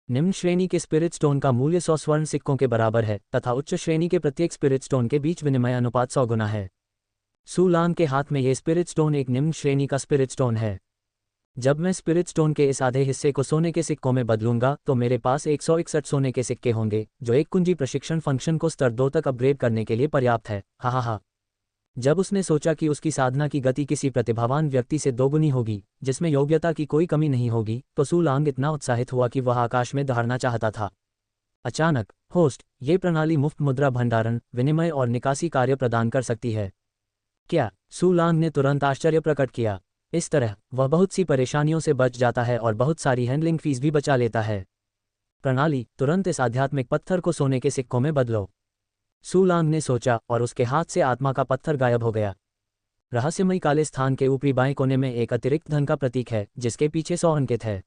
निम्न श्रेणी के स्पिरिट स्टोन का मूल्य 100 स्वर्ण सिक्कों के बराबर है तथा उच्च श्रेणी के प्रत्येक स्पिरिट स्टोन के बीच विनिमय अनुपात 100 गुना है। सू लांग के हाथ में ये स्पिरिट स्टोन एक निम्न श्रेणी का स्पिरिट स्टोन है। जब मैं स्पिरिट स्टोन के इस आधे हिस्से को सोने के सिक्कों में बदलूंगा तो मेरे पास 161 सोने के सिक्के होंगे, जो एक कुंजी प्रशिक्षण फंक्शन को स्तर 2 तक अपग्रेड करने के लिए पर्याप्त है। हा हा हा। जब उसने सोचा कि उसकी साधना की गति किसी प्रतिभावान व्यक्ति से दोगुनी होगी, जिसमें योग्यता की कोई कमी नहीं होगी, तो सू लांग इतना उत्साहित हुआ कि वह आकाश में दहाड़ना चाहता था। अचानक, होस्ट, ये प्रणाली मुफ्त मुद्रा भंडारण, विनिमय और निकासी कार्य प्रदान कर सकती है क्या? सू लांग ने तुरंत आश्चर्य प्रकट किया। इस तरह वह बहुत सी परेशानियों से बच जाता है और बहुत सारी हैंडलिंग फीस भी बचा लेता है। प्रणाली, तुरंत इस आध्यात्मिक पत्थर को सोने के सिक्कों में बदलो। सू लांग ने सोचा और उसके हाथ से आत्मा का पत्थर गायब हो गया। रहस्यमयी काले स्थान के ऊपरी बाएं कोने में एक अतिरिक्त धन का प्रतीक है, जिसके पीछे 100 अंकित है।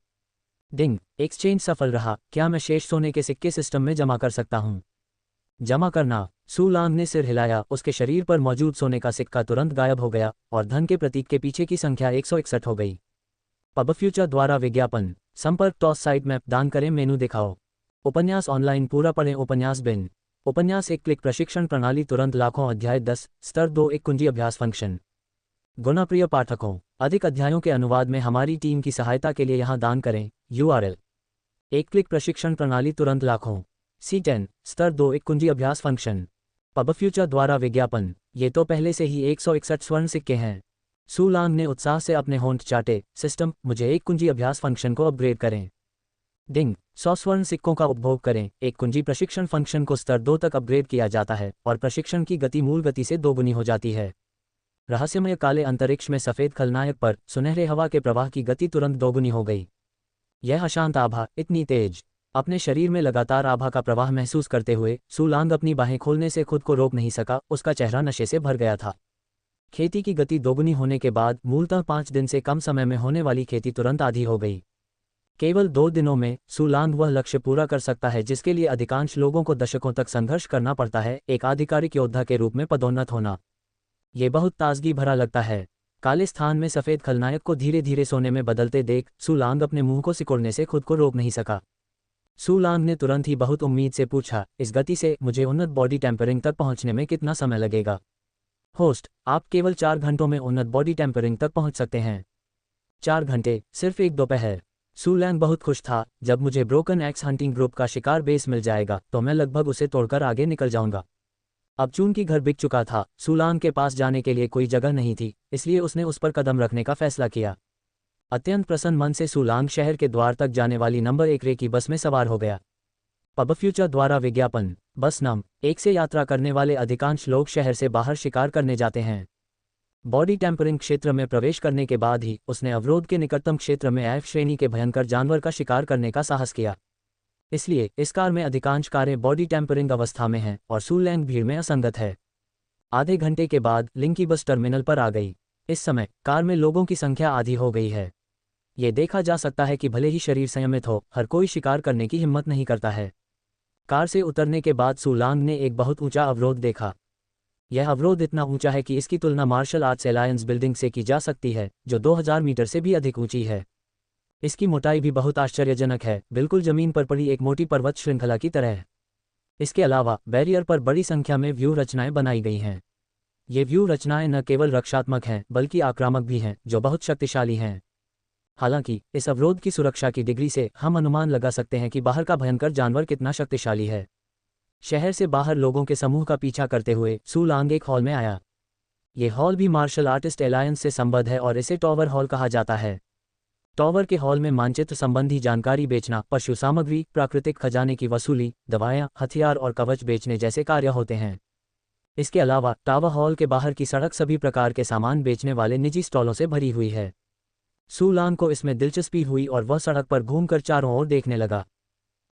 डिंग, एक्सचेंज सफल रहा। क्या मैं शेष सोने के सिक्के सिस्टम में जमा कर सकता हूँ? जमा करना। सू लांग ने सिर हिलाया। उसके शरीर पर मौजूद सोने का सिक्का तुरंत गायब हो गया और धन के प्रतीक के पीछे की संख्या 161 हो गई। पब फ्यूचर द्वारा विज्ञापन। संपर्क टॉस साइट मैप दान करें मेनू दिखाओ। उपन्यास ऑनलाइन पूरा पढ़ें। उपन्यास बिन। उपन्यास एक क्लिक प्रशिक्षण प्रणाली तुरंत लाखों अध्याय 10 स्तर 2 एक कुंजी अभ्यास फंक्शन। गुणप्रिय पाठकों, अधिक अध्यायों के अनुवाद में हमारी टीम की सहायता के लिए यहाँ दान करें। URL। एक क्लिक प्रशिक्षण प्रणाली तुरंत लाखों। C10 स्तर 2 एक कुंजी अभ्यास फंक्शन। पब फ्यूचर द्वारा विज्ञापन। ये तो पहले से ही 161 स्वर्ण सिक्के हैं। सू लांग ने उत्साह से अपने होंठ चाटे। सिस्टम, मुझे एक कुंजी अभ्यास फंक्शन को अपग्रेड करें। डिंग, 100 स्वर्ण सिक्कों का उपभोग करें। एक कुंजी प्रशिक्षण फंक्शन को स्तर 2 तक अपग्रेड किया जाता है और प्रशिक्षण की गति मूल गति से दोगुनी हो जाती है। रहस्यमय काले अंतरिक्ष में सफेद खलनायक पर सुनहरे हवा के प्रवाह की गति तुरंत दोगुनी हो गई। यह अशांत आभा, इतनी तेज। अपने शरीर में लगातार आभा का प्रवाह महसूस करते हुए सू लांग अपनी बाहें खोलने से खुद को रोक नहीं सका। उसका चेहरा नशे से भर गया था। खेती की गति दोगुनी होने के बाद मूलतः 5 दिन से कम समय में होने वाली खेती तुरंत आधी हो गई। केवल 2 दिनों में सू लांग वह लक्ष्य पूरा कर सकता है जिसके लिए अधिकांश लोगों को दशकों तक संघर्ष करना पड़ता है, एक आधिकारिक योद्धा के रूप में पदोन्नत होना। ये बहुत ताजगी भरा लगता है। काले स्थान में सफेद खलनायक को धीरे धीरे सोने में बदलते देख सू लांग अपने मुंह को सिकोड़ने से खुद को रोक नहीं सका। सू लांग ने तुरंत ही बहुत उम्मीद से पूछा, इस गति से मुझे उन्नत बॉडी टेम्परिंग तक पहुंचने में कितना समय लगेगा? होस्ट, आप केवल 4 घंटों में उन्नत बॉडी टेम्परिंग तक पहुंच सकते हैं। 4 घंटे, सिर्फ एक दोपहर। सू लांग बहुत खुश था। जब मुझे ब्रोकन एक्स हंटिंग ग्रुप का शिकार बेस मिल जाएगा तो मैं लगभग उसे तोड़कर आगे निकल जाऊंगा। अब चूंकि घर बिक चुका था, सू लांग के पास जाने के लिए कोई जगह नहीं थी, इसलिए उसने उस पर कदम रखने का फैसला किया। अत्यंत प्रसन्न मन से सू लांग शहर के द्वार तक जाने वाली नंबर 1 रे की बस में सवार हो गया। पब फ्यूचर द्वारा विज्ञापन। बस नंबर 1 से यात्रा करने वाले अधिकांश लोग शहर से बाहर शिकार करने जाते हैं। बॉडी टेम्परिंग क्षेत्र में प्रवेश करने के बाद ही उसने अवरोध के निकटतम क्षेत्र में F श्रेणी के भयंकर जानवर का शिकार करने का साहस किया। इसलिए इस कार में अधिकांश कारें बॉडी टेम्परिंग अवस्था में हैं और सू लांग भीड़ में असंगत है। आधे घंटे के बाद लिंग की बस टर्मिनल पर आ गई। इस समय कार में लोगों की संख्या आधी हो गई है। ये देखा जा सकता है कि भले ही शरीर संयमित हो, हर कोई शिकार करने की हिम्मत नहीं करता है। कार से उतरने के बाद सू लांग ने एक बहुत ऊंचा अवरोध देखा। यह अवरोध इतना ऊंचा है कि इसकी तुलना मार्शल आर्ट्स एलायंस बिल्डिंग से की जा सकती है, जो 2000 मीटर से भी अधिक ऊंची है। इसकी मोटाई भी बहुत आश्चर्यजनक है, बिल्कुल जमीन पर पड़ी एक मोटी पर्वत श्रृंखला की तरह है। इसके अलावा बैरियर पर बड़ी संख्या में व्यू रचनाएं बनाई गई हैं। ये व्यू रचनाएं न केवल रक्षात्मक हैं बल्कि आक्रामक भी हैं, जो बहुत शक्तिशाली हैं। हालांकि इस अवरोध की सुरक्षा की डिग्री से हम अनुमान लगा सकते हैं कि बाहर का भयंकर जानवर कितना शक्तिशाली है। शहर से बाहर लोगों के समूह का पीछा करते हुए सू लांग एक हॉल में आया। ये हॉल भी मार्शल आर्टिस्ट एलायंस से संबद्ध है और इसे टॉवर हॉल कहा जाता है। टॉवर के हॉल में मानचित्र संबंधी जानकारी बेचना, पशु सामग्री, प्राकृतिक खजाने की वसूली, दवाएं, हथियार और कवच बेचने जैसे कार्य होते हैं। इसके अलावा टावर हॉल के बाहर की सड़क सभी प्रकार के सामान बेचने वाले निजी स्टॉलों से भरी हुई है। सू लांग को इसमें दिलचस्पी हुई और वह सड़क पर घूमकर चारों ओर देखने लगा।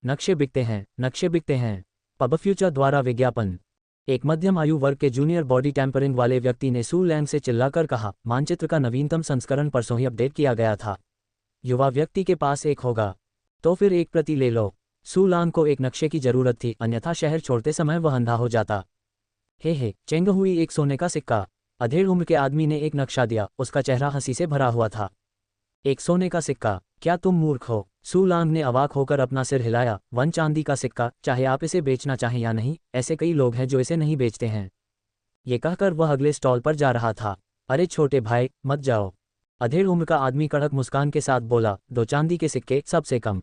नक्शे बिकते हैं, नक्शे बिकते हैं। पब फ्यूचर द्वारा विज्ञापन। एक मध्यम आयु वर्ग के जूनियर बॉडी टेम्परिंग वाले व्यक्ति ने सू लांग से चिल्लाकर कहा, मानचित्र का नवीनतम संस्करण परसों ही अपडेट किया गया था। युवा व्यक्ति के पास एक होगा तो फिर एक प्रति ले लो। सू लांग को एक नक्शे की जरूरत थी, अन्यथा शहर छोड़ते समय वह अंधा हो जाता। हे चेंग हुई एक सोने का सिक्का। अधेड़ उम्र के आदमी ने एक नक्शा दिया, उसका चेहरा हंसी से भरा हुआ था। एक सोने का सिक्का? क्या तुम मूर्ख हो? सू लांग ने अवाक होकर अपना सिर हिलाया। 1 चांदी का सिक्का, चाहे आप इसे बेचना चाहें या नहीं, ऐसे कई लोग हैं जो इसे नहीं बेचते हैं। ये कहकर वह अगले स्टॉल पर जा रहा था। अरे छोटे भाई, मत जाओ। अधेड़ उम्र का आदमी कड़क मुस्कान के साथ बोला, 2 चांदी के सिक्के, सबसे कम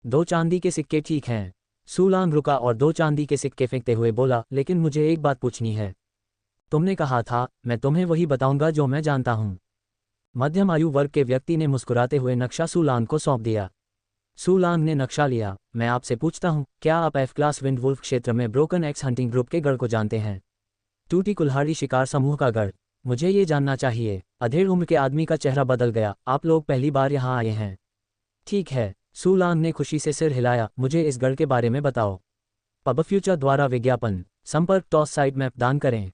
2 चांदी के सिक्के ठीक हैं। सूलांग रुका और 2 चांदी के सिक्के फेंकते हुए बोला, लेकिन मुझे एक बात पूछनी है। तुमने कहा था, मैं तुम्हें वही बताऊंगा जो मैं जानता हूं। मध्यम आयु वर्ग के व्यक्ति ने मुस्कुराते हुए नक्शा सूलांग को सौंप दिया। सूलांग ने नक्शा लिया। मैं आपसे पूछता हूं, क्या आप एफ क्लास विंडवुल्फ क्षेत्र में ब्रोकन एक्स हंटिंग ग्रुप के गढ़ को जानते हैं? टूटी कुल्हाड़ी शिकार समूह का गढ़। मुझे ये जानना चाहिए। अधेड़ उम्र के आदमी का चेहरा बदल गया। आप लोग पहली बार यहाँ आए हैं? ठीक है, सूलांग ने खुशी से सिर हिलाया। मुझे इस गढ़ के बारे में बताओ। पब फ्यूचर द्वारा विज्ञापन। संपर्क टॉस साइड मैप दान करें।